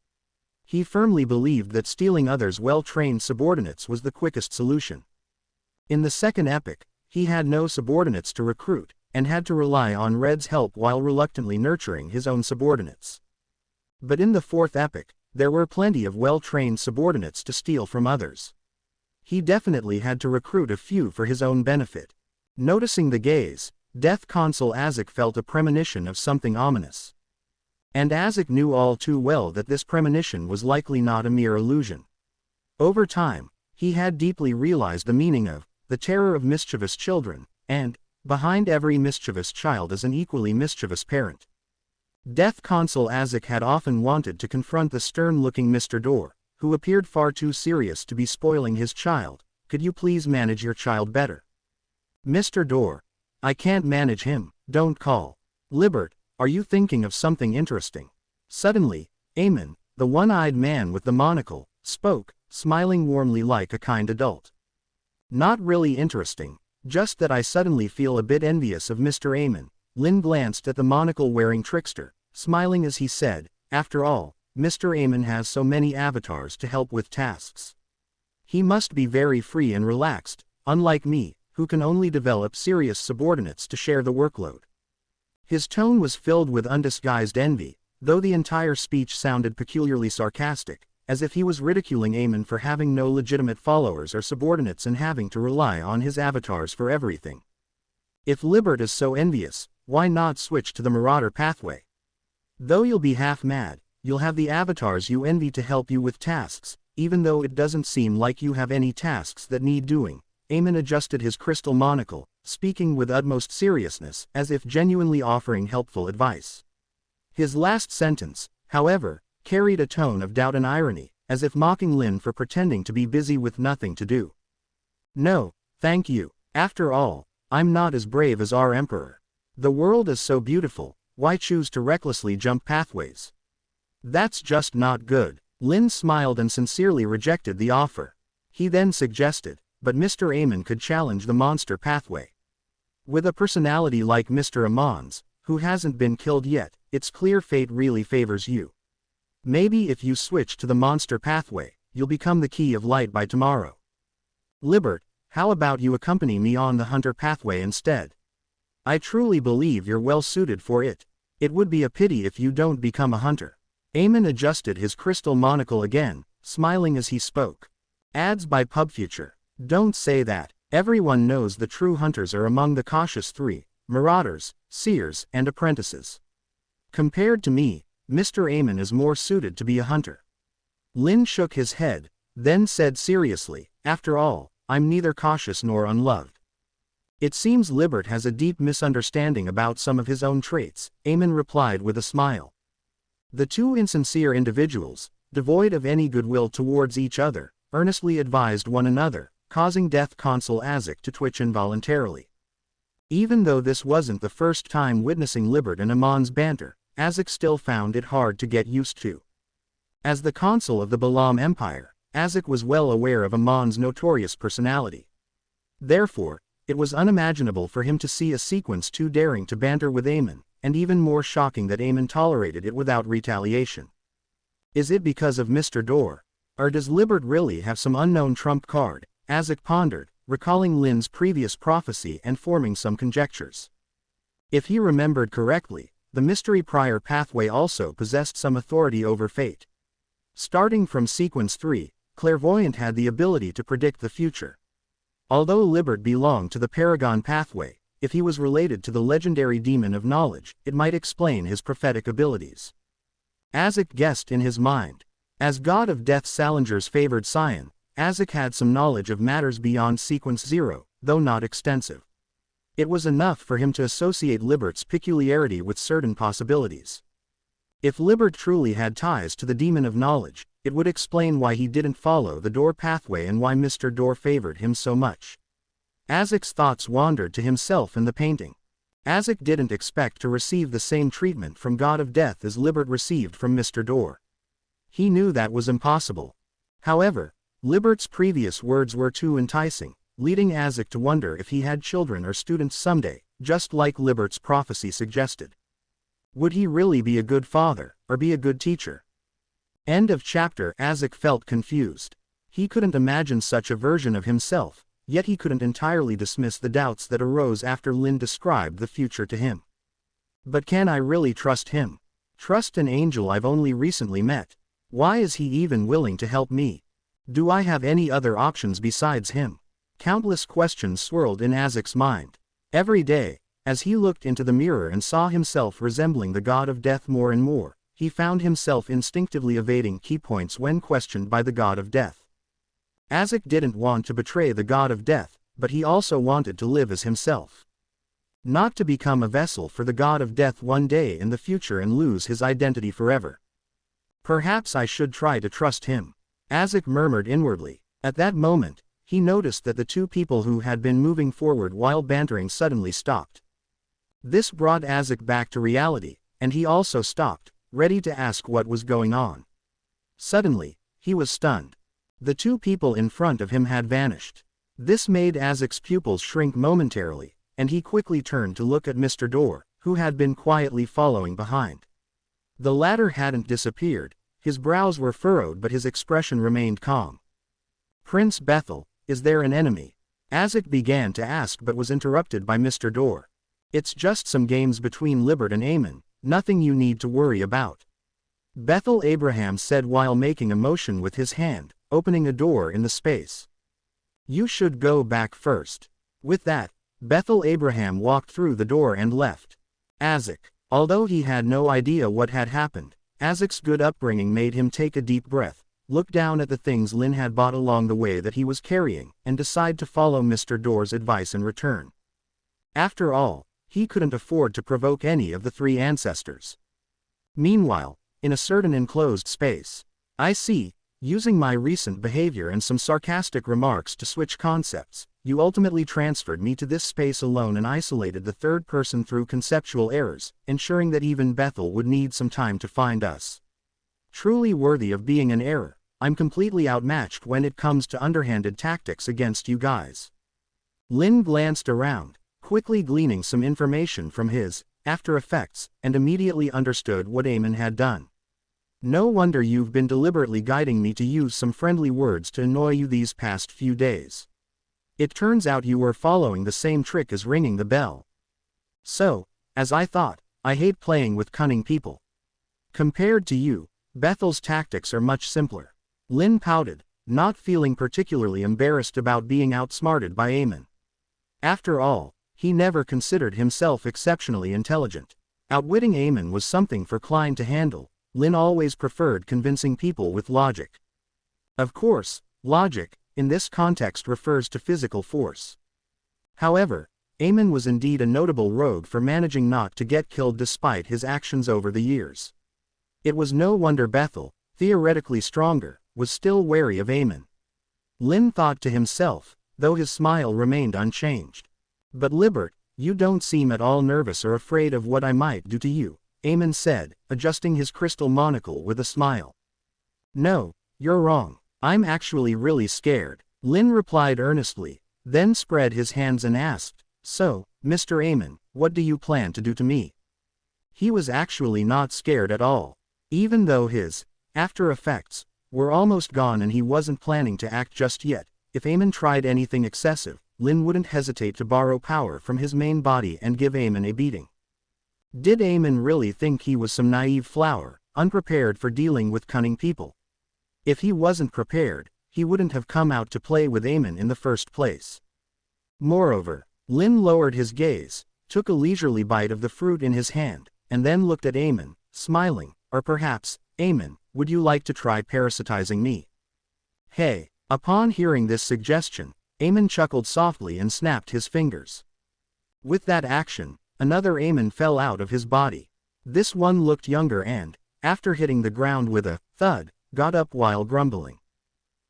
He firmly believed that stealing others' well-trained subordinates was the quickest solution. In the 2nd epoch, he had no subordinates to recruit, and had to rely on Red's help while reluctantly nurturing his own subordinates. But in the 4th epoch, there were plenty of well-trained subordinates to steal from others. He definitely had to recruit a few for his own benefit. Noticing the gaze, Death Consul Azek felt a premonition of something ominous. And Azek knew all too well that this premonition was likely not a mere illusion. Over time, he had deeply realized the meaning of the terror of mischievous children, and behind every mischievous child is an equally mischievous parent. Death Consul Azek had often wanted to confront the stern-looking Mr. Door, who appeared far too serious to be spoiling his child. Could you please manage your child better? Mr. Door. I can't manage him, don't call. Libert, are you thinking of something interesting? Suddenly, Amon, the one-eyed man with the monocle, spoke, smiling warmly like a kind adult. Not really interesting, just that I suddenly feel a bit envious of Mr. Amon. Lynn glanced at the monocle-wearing trickster, smiling as he said, after all, Mr. Amon has so many avatars to help with tasks. He must be very free and relaxed, unlike me, who can only develop serious subordinates to share the workload. His tone was filled with undisguised envy, though the entire speech sounded peculiarly sarcastic, as if he was ridiculing Amon for having no legitimate followers or subordinates and having to rely on his avatars for everything. If Libert is so envious, why not switch to the Marauder pathway? Though you'll be half mad, you'll have the avatars you envy to help you with tasks, even though it doesn't seem like you have any tasks that need doing. Amon adjusted his crystal monocle, speaking with utmost seriousness, as if genuinely offering helpful advice. His last sentence, however, carried a tone of doubt and irony, as if mocking Lynn for pretending to be busy with nothing to do. No, thank you. After all, I'm not as brave as our emperor. The world is so beautiful, why choose to recklessly jump pathways? That's just not good. Lynn smiled and sincerely rejected the offer. He then suggested, but Mr. Amon could challenge the monster pathway. With a personality like Mr. Amon's, who hasn't been killed yet, it's clear fate really favors you. Maybe if you switch to the monster pathway, you'll become the key of light by tomorrow. Libert, how about you accompany me on the hunter pathway instead? I truly believe you're well suited for it. It would be a pity if you don't become a hunter. Amon adjusted his crystal monocle again, smiling as he spoke. Ads by PubFuture. Don't say that. Everyone knows the true hunters are among the cautious 3. marauders, seers, and apprentices. Compared to me, Mr. Amon is more suited to be a hunter. Lynn shook his head, then said seriously, after all, I'm neither cautious nor unloved. It seems Libert has a deep misunderstanding about some of his own traits, Amon replied with a smile. The two insincere individuals, devoid of any goodwill towards each other, earnestly advised one another, causing Death Consul Azek to twitch involuntarily. Even though this wasn't the first time witnessing Libert and Amon's banter, Azek still found it hard to get used to. As the consul of the Balaam Empire, Azek was well aware of Amon's notorious personality. Therefore, it was unimaginable for him to see a sequence too daring to banter with Amon, and even more shocking that Amon tolerated it without retaliation. Is it because of Mr. Dorr? Or does Libert really have some unknown trump card? Azek pondered, recalling Lynn's previous prophecy and forming some conjectures. If he remembered correctly, the mystery prior pathway also possessed some authority over fate. Starting from sequence 3, Clairvoyant had the ability to predict the future. Although Libert belonged to the Paragon pathway, if he was related to the legendary demon of knowledge, it might explain his prophetic abilities. Azek guessed in his mind. As god of death Salinger's favored scion, Azek had some knowledge of matters beyond sequence 0, though not extensive. It was enough for him to associate Libert's peculiarity with certain possibilities. If Libert truly had ties to the demon of knowledge, it would explain why he didn't follow the Dorr pathway and why Mr. Dorr favored him so much. Azek's thoughts wandered to himself and the painting. Azek didn't expect to receive the same treatment from God of Death as Libert received from Mr. Dorr. He knew that was impossible. However, Libert's previous words were too enticing, leading Azek to wonder if he had children or students someday, just like Libert's prophecy suggested. Would he really be a good father, or be a good teacher? End of chapter. Azek felt confused. He couldn't imagine such a version of himself, yet he couldn't entirely dismiss the doubts that arose after Lynn described the future to him. But can I really trust him? Trust an angel I've only recently met? Why is he even willing to help me? Do I have any other options besides him? Countless questions swirled in Azek's mind. Every day, as he looked into the mirror and saw himself resembling the god of death more and more, he found himself instinctively evading key points when questioned by the god of death. Azek didn't want to betray the god of death, but he also wanted to live as himself. Not to become a vessel for the god of death one day in the future and lose his identity forever. Perhaps I should try to trust him, Azek murmured inwardly. At that moment, he noticed that the two people who had been moving forward while bantering suddenly stopped. This brought Azek back to reality, and he also stopped, ready to ask what was going on. Suddenly, he was stunned. The two people in front of him had vanished. This made Azek's pupils shrink momentarily, and he quickly turned to look at Mr. Dorr, who had been quietly following behind. The latter hadn't disappeared, his brows were furrowed but his expression remained calm. Prince Bethel, is there an enemy? Azek began to ask but was interrupted by Mr. Dorr. It's just some games between Libert and Amon, nothing you need to worry about. Bethel Abraham said while making a motion with his hand, opening a door in the space. You should go back first. With that, Bethel Abraham walked through the door and left. Azek, although he had no idea what had happened, Azek's good upbringing made him take a deep breath, look down at the things Lynn had bought along the way that he was carrying, and decide to follow Mr. Dorr's advice in return. After all, he couldn't afford to provoke any of the three ancestors. Meanwhile, in a certain enclosed space, I see, using my recent behavior and some sarcastic remarks to switch concepts, you ultimately transferred me to this space alone and isolated the third person through conceptual errors, ensuring that even Bethel would need some time to find us. Truly worthy of being an error, I'm completely outmatched when it comes to underhanded tactics against you guys. Lynn glanced around, quickly gleaning some information from his After Effects, and immediately understood what Amon had done. No wonder you've been deliberately guiding me to use some friendly words to annoy you these past few days. It turns out you were following the same trick as ringing the bell. So, as I thought, I hate playing with cunning people. Compared to you, Bethel's tactics are much simpler. Lynn pouted, not feeling particularly embarrassed about being outsmarted by Amon. After all, He never considered himself exceptionally intelligent. Outwitting Amon was something for Klein to handle. Lynn always preferred convincing people with logic. Of course, logic, in this context, refers to physical force. However, Amon was indeed a notable rogue for managing not to get killed despite his actions over the years. It was no wonder Bethel, theoretically stronger, was still wary of Amon. Lynn thought to himself, though his smile remained unchanged. But Libert, you don't seem at all nervous or afraid of what I might do to you, Amon said, adjusting his crystal monocle with a smile. No, you're wrong. I'm actually really scared, Lynn replied earnestly, then spread his hands and asked, so, Mr. Amon, what do you plan to do to me? He was actually not scared at all. Even though his after effects were almost gone and he wasn't planning to act just yet, if Amon tried anything excessive, Lynn wouldn't hesitate to borrow power from his main body and give Amon a beating. Did Amon really think he was some naive flower, unprepared for dealing with cunning people? If he wasn't prepared, he wouldn't have come out to play with Amon in the first place. Moreover, Lynn lowered his gaze, took a leisurely bite of the fruit in his hand, and then looked at Amon, smiling. Or perhaps, Amon, would you like to try parasitizing me? Hey! Upon hearing this suggestion, Amon chuckled softly and snapped his fingers. With that action, another Amon fell out of his body. This one looked younger and, after hitting the ground with a thud, got up while grumbling.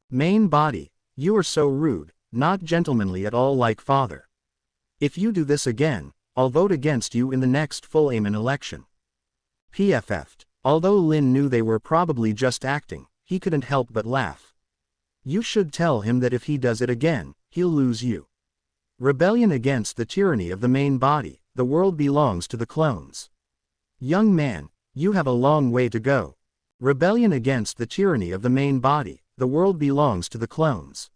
Main body, you are so rude, not gentlemanly at all like father. If you do this again, I'll vote against you in the next full Amon election. PFF'd. Although Lynn knew they were probably just acting, he couldn't help but laugh. You should tell him that if he does it again, he'll lose you. Rebellion against the tyranny of the main body, the world belongs to the clones. Young man, you have a long way to go. Rebellion against the tyranny of the main body, the world belongs to the clones.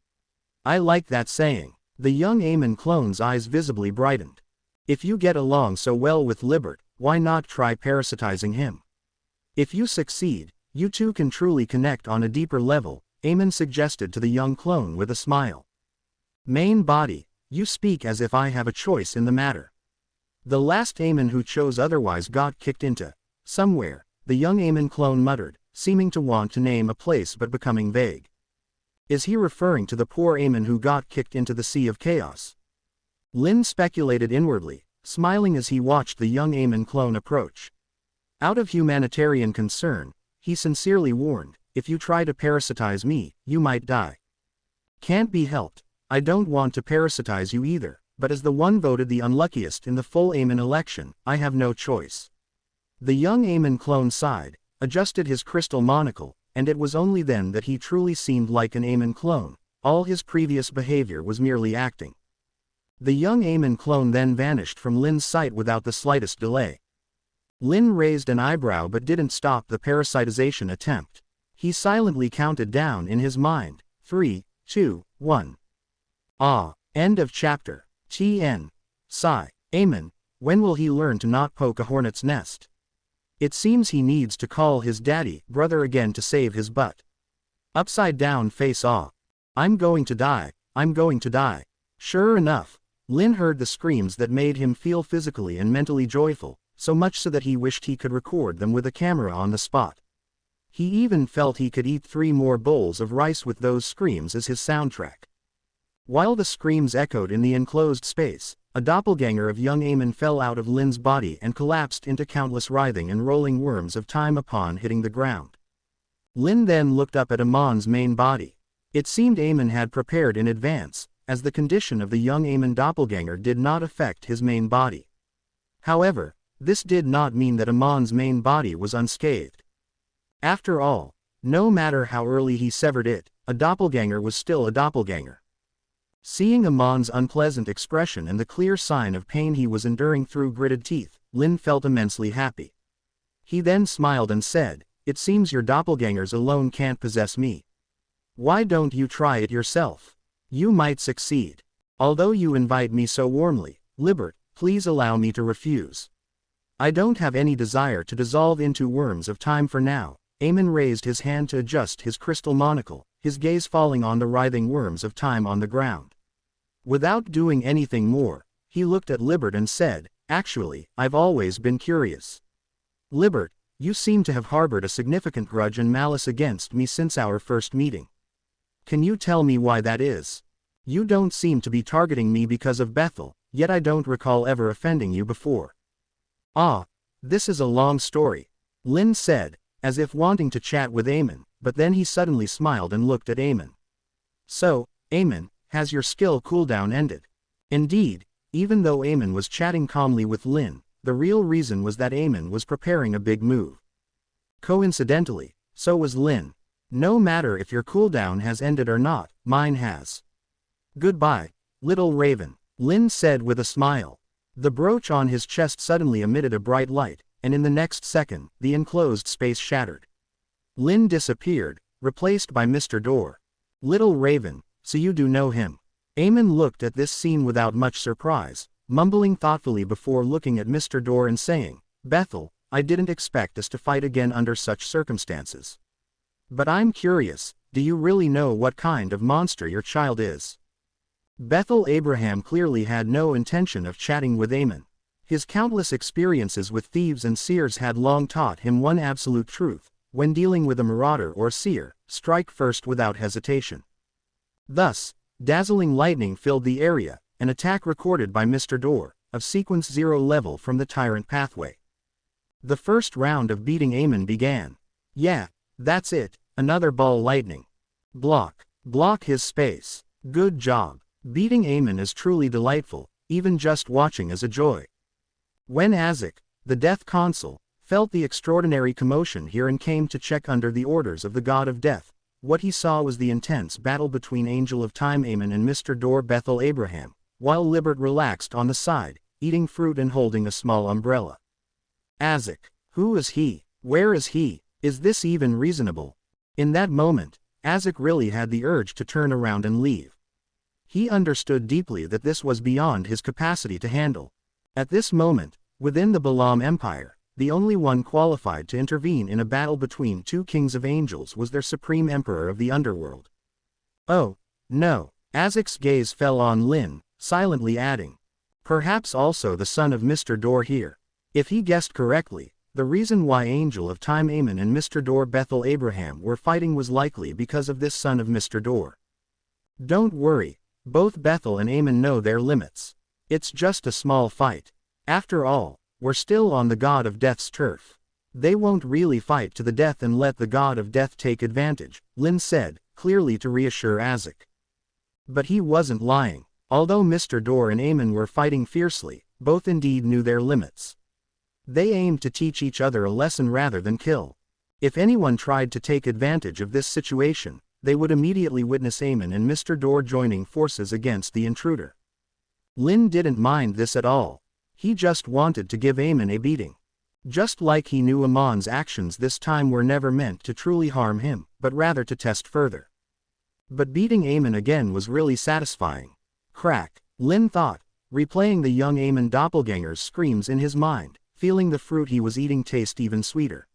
I like that saying. The young Amon clone's eyes visibly brightened. If you get along so well with Libert, why not try parasitizing him? If you succeed, you two can truly connect on a deeper level, Amon suggested to the young clone with a smile. Main body, you speak as if I have a choice in the matter. The last Amon who chose otherwise got kicked into somewhere, the young Amon clone muttered, seeming to want to name a place but becoming vague. Is he referring to the poor Amon who got kicked into the sea of chaos? Lynn speculated inwardly, smiling as he watched the young Amon clone approach. Out of humanitarian concern, he sincerely warned, if you try to parasitize me, you might die. Can't be helped. I don't want to parasitize you either, but as the one voted the unluckiest in the full Amon election, I have no choice. The young Amon clone sighed, adjusted his crystal monocle, and it was only then that he truly seemed like an Amon clone. All his previous behavior was merely acting. The young Amon clone then vanished from Lynn's sight without the slightest delay. Lynn raised an eyebrow but didn't stop the parasitization attempt. He silently counted down in his mind, 3, 2, 1. End of chapter. TN. Sigh. Amon, when will he learn to not poke a hornet's nest? It seems he needs to call his brother again to save his butt. Upside down face off. I'm going to die, I'm going to die. Sure enough, Lynn heard the screams that made him feel physically and mentally joyful, so much so that he wished he could record them with a camera on the spot. He even felt he could eat 3 more bowls of rice with those screams as his soundtrack. While the screams echoed in the enclosed space, a doppelganger of young Amon fell out of Lynn's body and collapsed into countless writhing and rolling worms of time upon hitting the ground. Lynn then looked up at Amon's main body. It seemed Amon had prepared in advance, as the condition of the young Amon doppelganger did not affect his main body. However, this did not mean that Amon's main body was unscathed. After all, no matter how early he severed it, a doppelganger was still a doppelganger. Seeing Amon's unpleasant expression and the clear sign of pain he was enduring through gritted teeth, Lynn felt immensely happy. He then smiled and said, "It seems your doppelgangers alone can't possess me. Why don't you try it yourself? You might succeed. Although you invite me so warmly, Libert, please allow me to refuse. I don't have any desire to dissolve into worms of time for now." Amon raised his hand to adjust his crystal monocle, his gaze falling on the writhing worms of time on the ground. Without doing anything more, He looked at Libert and said, "Actually, I've always been curious. Libert, you seem to have harbored a significant grudge and malice against me since our first meeting. Can you tell me why that is? You don't seem to be targeting me because of Bethel, yet I don't recall ever offending you before." "Ah, this is a long story," Lynn said, as if wanting to chat with Amon, but then he suddenly smiled and looked at Amon. "So, Amon, has your skill cooldown ended?" Indeed, even though Amon was chatting calmly with Lynn, the real reason was that Amon was preparing a big move. Coincidentally, so was Lynn. "No matter if your cooldown has ended or not, mine has. Goodbye, little raven," Lynn said with a smile. The brooch on his chest suddenly emitted a bright light, and in the next second, the enclosed space shattered. Lynn disappeared, replaced by Mr. Door. "Little raven, so you do know him." Amon looked at this scene without much surprise, mumbling thoughtfully before looking at Mr. Door and saying, "Bethel, I didn't expect us to fight again under such circumstances. But I'm curious, do you really know what kind of monster your child is?" Bethel Abraham clearly had no intention of chatting with Amon. His countless experiences with thieves and seers had long taught him one absolute truth: when dealing with a marauder or seer, strike first without hesitation. Thus, dazzling lightning filled the area, an attack recorded by Mr. Door, of sequence 0 level from the Tyrant pathway. The first round of beating Amon began. "Yeah, that's it, another ball lightning. Block his space. Good job." Beating Amon is truly delightful, even just watching is a joy. When Azek, the Death Consul, felt the extraordinary commotion here and came to check under the orders of the God of Death, what he saw was the intense battle between Angel of Time Amon and Mr. Door Bethel Abraham, while Libert relaxed on the side, eating fruit and holding a small umbrella. Azek, who is he? Where is he? Is this even reasonable? In that moment, Azek really had the urge to turn around and leave. He understood deeply that this was beyond his capacity to handle. At this moment, within the Balaam Empire, the only one qualified to intervene in a battle between two kings of angels was their supreme emperor of the underworld. "Oh, no." Azek's gaze fell on Lynn, silently adding, "Perhaps also the son of Mr. Door here." If he guessed correctly, the reason why Angel of Time Amon and Mr. Door Bethel Abraham were fighting was likely because of this son of Mr. Door. "Don't worry, both Bethel and Amon know their limits. It's just a small fight. After all, we're still on the God of Death's turf. They won't really fight to the death and let the God of Death take advantage," Lynn said, clearly to reassure Azek. But he wasn't lying. Although Mr. Door and Amon were fighting fiercely, both indeed knew their limits. They aimed to teach each other a lesson rather than kill. If anyone tried to take advantage of this situation, they would immediately witness Amon and Mr. Door joining forces against the intruder. Lynn didn't mind this at all. He just wanted to give Amon a beating. Just like he knew Amon's actions this time were never meant to truly harm him, but rather to test further. But beating Amon again was really satisfying. Crack, Lynn thought, replaying the young Amon doppelganger's screams in his mind, feeling the fruit he was eating taste even sweeter.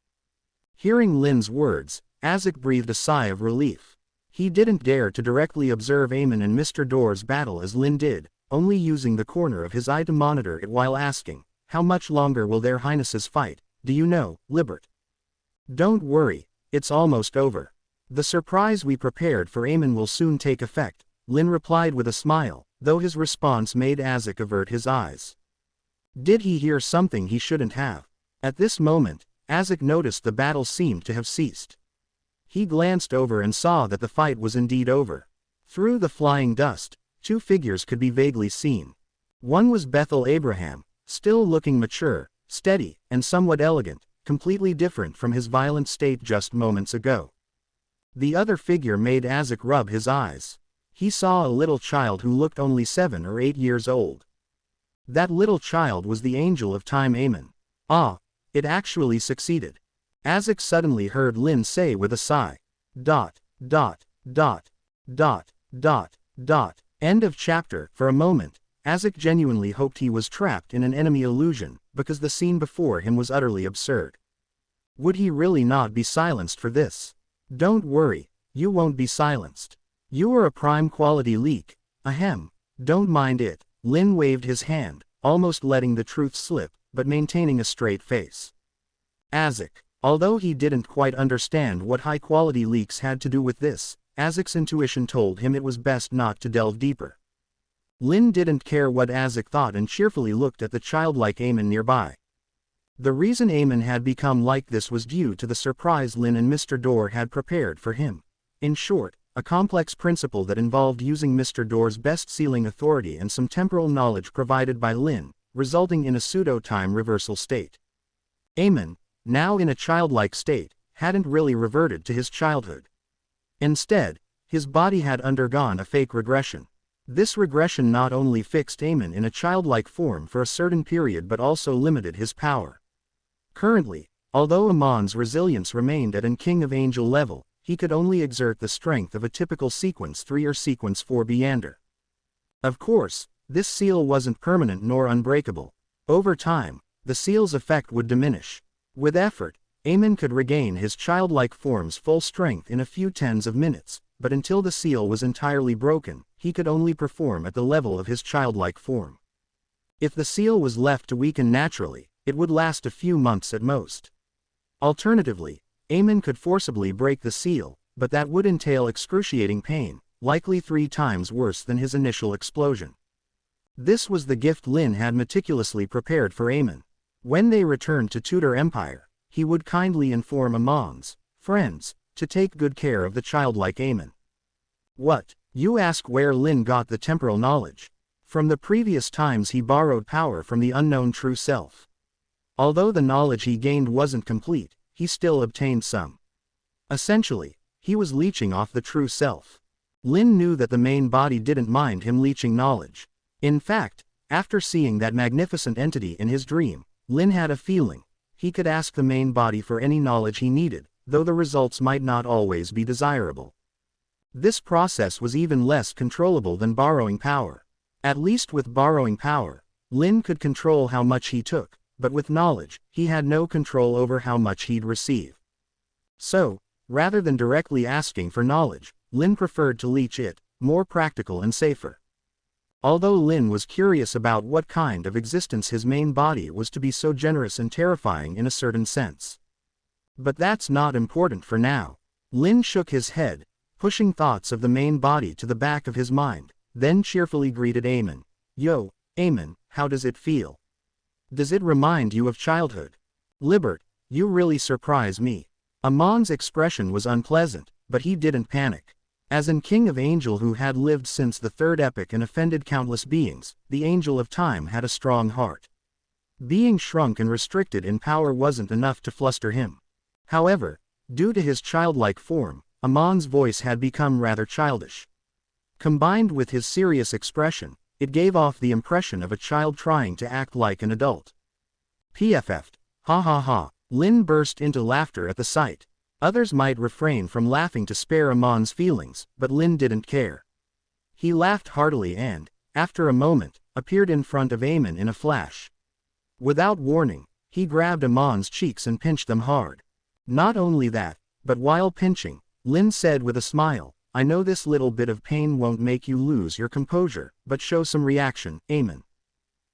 Hearing Lynn's words, Azek breathed a sigh of relief. He didn't dare to directly observe Amon and Mr. Door's battle as Lynn did, only using the corner of his eye to monitor it while asking, "How much longer will their highnesses fight, do you know, Libert?" "Don't worry, it's almost over. The surprise we prepared for Amon will soon take effect," Lynn replied with a smile, though his response made Azek avert his eyes. Did he hear something he shouldn't have? At this moment, Azek noticed the battle seemed to have ceased. He glanced over and saw that the fight was indeed over. Through the flying dust, two figures could be vaguely seen. One was Bethel Abraham, still looking mature, steady, and somewhat elegant, completely different from his violent state just moments ago. The other figure made Azek rub his eyes. He saw a little child who looked only 7 or 8 years old. That little child was the Angel of Time Amon. Ah, it actually succeeded. Azek suddenly heard Lynn say with a sigh. ... End of chapter. For a moment, Azek genuinely hoped he was trapped in an enemy illusion, because the scene before him was utterly absurd. Would he really not be silenced for this? Don't worry, you won't be silenced. You are a prime quality leak. Ahem, don't mind it. Lynn waved his hand, almost letting the truth slip, but maintaining a straight face. Isaac. Although he didn't quite understand what high-quality leaks had to do with this, Isaac's intuition told him it was best not to delve deeper. Lynn didn't care what Isaac thought and cheerfully looked at the childlike Amon nearby. The reason Amon had become like this was due to the surprise Lynn and Mr. Door had prepared for him. In short, a complex principle that involved using Mr. Door's best sealing authority and some temporal knowledge provided by Lynn, resulting in a pseudo-time reversal state. Amon, now in a childlike state, hadn't really reverted to his childhood. Instead, his body had undergone a fake regression. This regression not only fixed Amon in a childlike form for a certain period but also limited his power. Currently, although Amon's resilience remained at an King of Angel level, he could only exert the strength of a typical Sequence 3 or Sequence 4 Beyander. Of course, this seal wasn't permanent nor unbreakable. Over time, the seal's effect would diminish. With effort, Amon could regain his childlike form's full strength in a few tens of minutes, but until the seal was entirely broken, he could only perform at the level of his childlike form. If the seal was left to weaken naturally, it would last a few months at most. Alternatively, Amon could forcibly break the seal, but that would entail excruciating pain, likely 3 times worse than his initial explosion. This was the gift Lynn had meticulously prepared for Amon. When they returned to Tudor Empire, he would kindly inform Amon's friends to take good care of the childlike Amon. What? You ask where Lynn got the temporal knowledge. From the previous times he borrowed power from the unknown true self. Although the knowledge he gained wasn't complete, he still obtained some. Essentially, he was leeching off the true self. Lynn knew that the main body didn't mind him leeching knowledge. In fact, after seeing that magnificent entity in his dream, Lynn had a feeling he could ask the main body for any knowledge he needed, though the results might not always be desirable. This process was even less controllable than borrowing power. At least with borrowing power, Lynn could control how much he took, but with knowledge, he had no control over how much he'd receive. So, rather than directly asking for knowledge, Lynn preferred to leech it, more practical and safer. Although Lynn was curious about what kind of existence his main body was to be so generous and terrifying in a certain sense. But that's not important for now. Lynn shook his head, pushing thoughts of the main body to the back of his mind, then cheerfully greeted Amon. Yo, Amon, how does it feel? Does it remind you of childhood? Libert, you really surprise me. Amon's expression was unpleasant, but he didn't panic. As an King of Angel who had lived since the Third Epoch and offended countless beings, the Angel of Time had a strong heart. Being shrunk and restricted in power wasn't enough to fluster him. However, due to his childlike form, Amon's voice had become rather childish. Combined with his serious expression, it gave off the impression of a child trying to act like an adult. PFF'd. Ha ha ha. Lynn burst into laughter at the sight. Others might refrain from laughing to spare Amon's feelings, but Lynn didn't care. He laughed heartily and, after a moment, appeared in front of Amon in a flash. Without warning, he grabbed Amon's cheeks and pinched them hard. Not only that, but while pinching, Lynn said with a smile, I know this little bit of pain won't make you lose your composure, but show some reaction, Amon.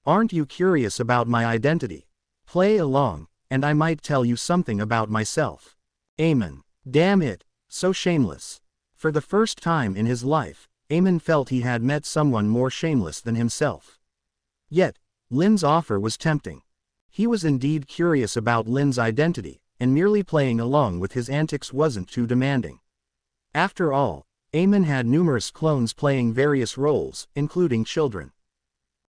Aren't you curious about my identity? Play along, and I might tell you something about myself. Amon. Damn it, so shameless. For the first time in his life, Amon felt he had met someone more shameless than himself. Yet, Lynn's offer was tempting. He was indeed curious about Lynn's identity, and merely playing along with his antics wasn't too demanding. After all, Amon had numerous clones playing various roles, including children.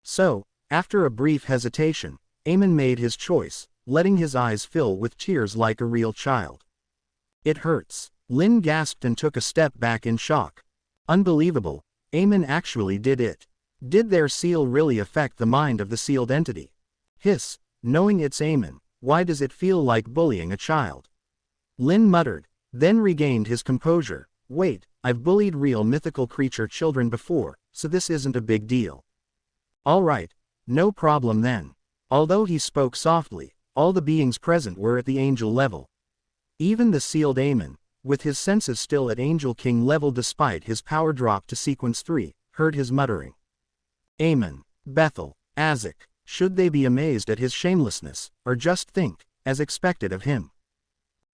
So, after a brief hesitation, Amon made his choice, letting his eyes fill with tears like a real child. It hurts. Lynn gasped and took a step back in shock. Unbelievable, Amon actually did it. Did their seal really affect the mind of the sealed entity? Hiss, knowing it's Amon, why does it feel like bullying a child? Lynn muttered, then regained his composure. Wait, I've bullied real mythical creature children before, so this isn't a big deal. Alright, no problem then. Although he spoke softly, all the beings present were at the angel level. Even the sealed Amon, with his senses still at Angel King level despite his power drop to Sequence 3, heard his muttering. Amon, Bethel, Azek, should they be amazed at his shamelessness, or just think, as expected of him?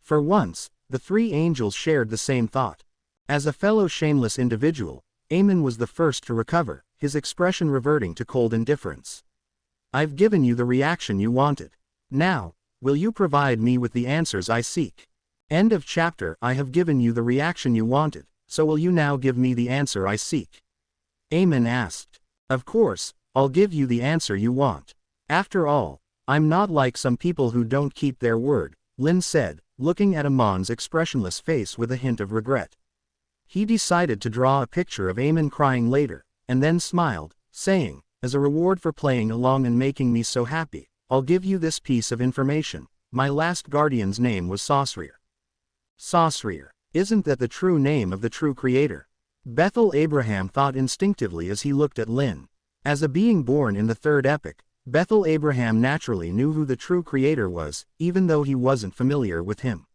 For once, the three angels shared the same thought. As a fellow shameless individual, Amon was the first to recover, his expression reverting to cold indifference. I've given you the reaction you wanted. Now, will you provide me with the answers I seek? End of chapter. I have given you the reaction you wanted, so will you now give me the answer I seek? Amon asked. Of course, I'll give you the answer you want. After all, I'm not like some people who don't keep their word, Lynn said, looking at Amon's expressionless face with a hint of regret. He decided to draw a picture of Amon crying later, and then smiled, saying, as a reward for playing along and making me so happy, I'll give you this piece of information. My last guardian's name was Sosrir. Sosrir, isn't that the true name of the true creator? Bethel Abraham thought instinctively as he looked at Lynn. As a being born in the third epoch, Bethel Abraham naturally knew who the true creator was, even though he wasn't familiar with him.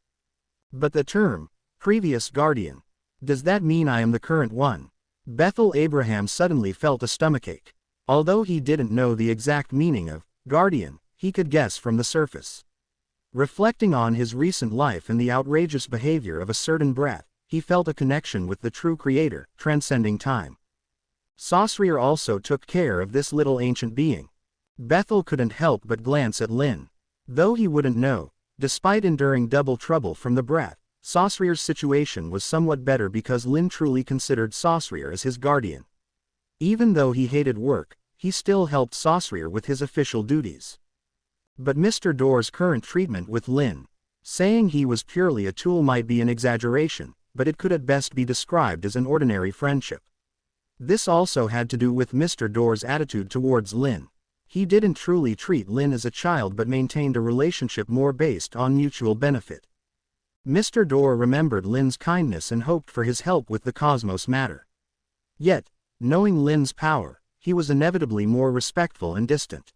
But the term, previous guardian, does that mean I am the current one? Bethel Abraham suddenly felt a stomachache. Although he didn't know the exact meaning of guardian, he could guess from the surface. Reflecting on his recent life and the outrageous behavior of a certain brat, he felt a connection with the true creator, transcending time. Sosrir also took care of this little ancient being. Bethel couldn't help but glance at Lynn. Though he wouldn't know, despite enduring double trouble from the brat, Sosrir's situation was somewhat better because Lynn truly considered Sosrir as his guardian. Even though he hated work, he still helped Sosrir with his official duties. But Mr. Door's current treatment with Lynn, saying he was purely a tool might be an exaggeration, but it could at best be described as an ordinary friendship. This also had to do with Mr. Door's attitude towards Lynn. He didn't truly treat Lynn as a child but maintained a relationship more based on mutual benefit. Mr. Door remembered Lynn's kindness and hoped for his help with the cosmos matter. Yet, knowing Lynn's power, he was inevitably more respectful and distant.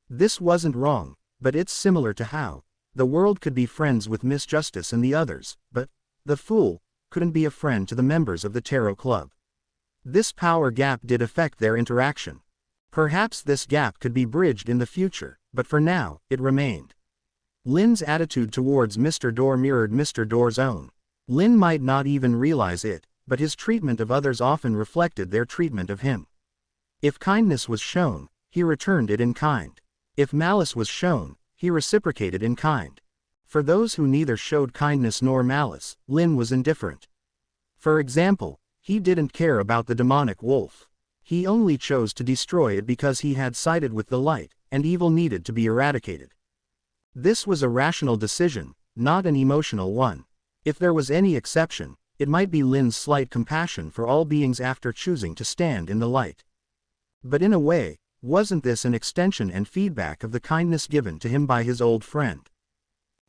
This wasn't wrong, but it's similar to how the world could be friends with Miss Justice and the others, but the fool couldn't be a friend to the members of the Tarot Club. This power gap did affect their interaction. Perhaps this gap could be bridged in the future, but for now, it remained. Lynn's attitude towards Mr. Door mirrored Mr. Door's own. Lynn might not even realize it, but his treatment of others often reflected their treatment of him. If kindness was shown, he returned it in kind. If malice was shown, he reciprocated in kind. For those who neither showed kindness nor malice, Lynn was indifferent. For example, he didn't care about the demonic wolf. He only chose to destroy it because he had sided with the light, and evil needed to be eradicated. This was a rational decision, not an emotional one. If there was any exception, it might be Lynn's slight compassion for all beings after choosing to stand in the light. But in a way, wasn't this an extension and feedback of the kindness given to him by his old friend?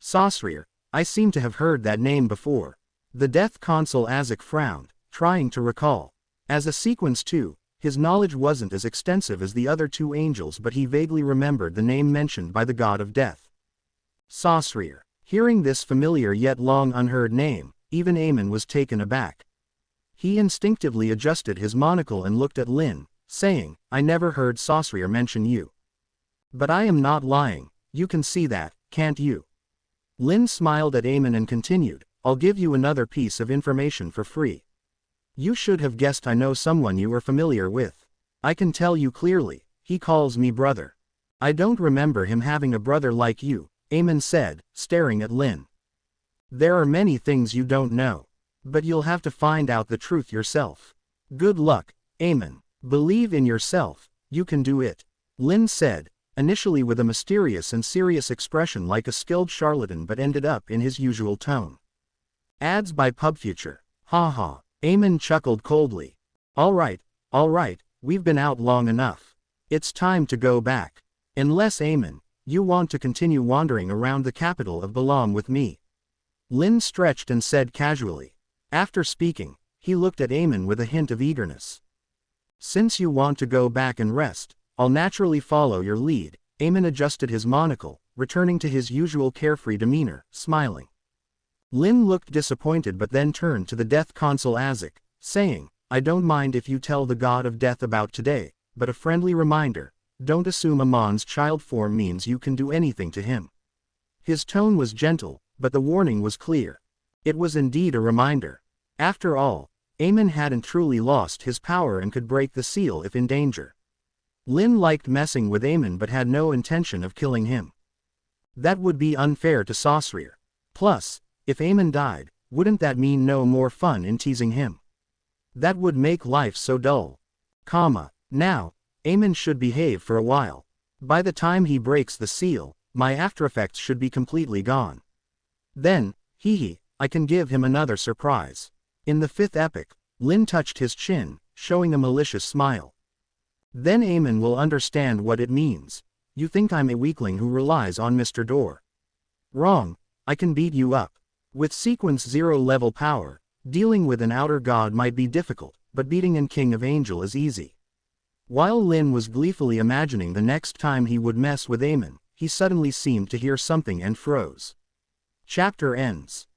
Sosrir, I seem to have heard that name before. The Death Consul Azek frowned, trying to recall. As a sequence too, his knowledge wasn't as extensive as the other two angels, but he vaguely remembered the name mentioned by the god of death. Sosrir. Hearing this familiar yet long unheard name, even Amon was taken aback. He instinctively adjusted his monocle and looked at Lynn, saying, I never heard Sosrir mention you. But I am not lying, you can see that, can't you? Lynn smiled at Amon and continued, I'll give you another piece of information for free. You should have guessed I know someone you are familiar with. I can tell you clearly, he calls me brother. I don't remember him having a brother like you, Amon said, staring at Lynn. There are many things you don't know. But you'll have to find out the truth yourself. Good luck, Amon. Believe in yourself, you can do it. Lynn said, initially with a mysterious and serious expression like a skilled charlatan, but ended up in his usual tone. Ads by PubFuture. Ha ha. Amon chuckled coldly. All right, we've been out long enough. It's time to go back. Unless Amon, you want to continue wandering around the capital of Balaam with me. Lynn stretched and said casually. After speaking, he looked at Amon with a hint of eagerness. Since you want to go back and rest, I'll naturally follow your lead. Amon adjusted his monocle, returning to his usual carefree demeanor, smiling. Lynn looked disappointed but then turned to the Death Consul Azek, saying, I don't mind if you tell the god of death about today, but a friendly reminder. Don't assume Amon's child form means you can do anything to him. His tone was gentle, but the warning was clear. It was indeed a reminder. After all, Amon hadn't truly lost his power and could break the seal if in danger. Lynn liked messing with Amon but had no intention of killing him. That would be unfair to Saucereer. Plus, if Amon died, wouldn't that mean no more fun in teasing him? That would make life so dull. Now, Amon should behave for a while. By the time he breaks the seal, my aftereffects should be completely gone. Then, I can give him another surprise. In the 5th epic, Lynn touched his chin, showing a malicious smile. Then Amon will understand what it means. You think I'm a weakling who relies on Mr. Door. Wrong, I can beat you up. With Sequence 0 level power, dealing with an outer god might be difficult, but beating an King of Angel is easy. While Lynn was gleefully imagining the next time he would mess with Amon, he suddenly seemed to hear something and froze. Chapter ends.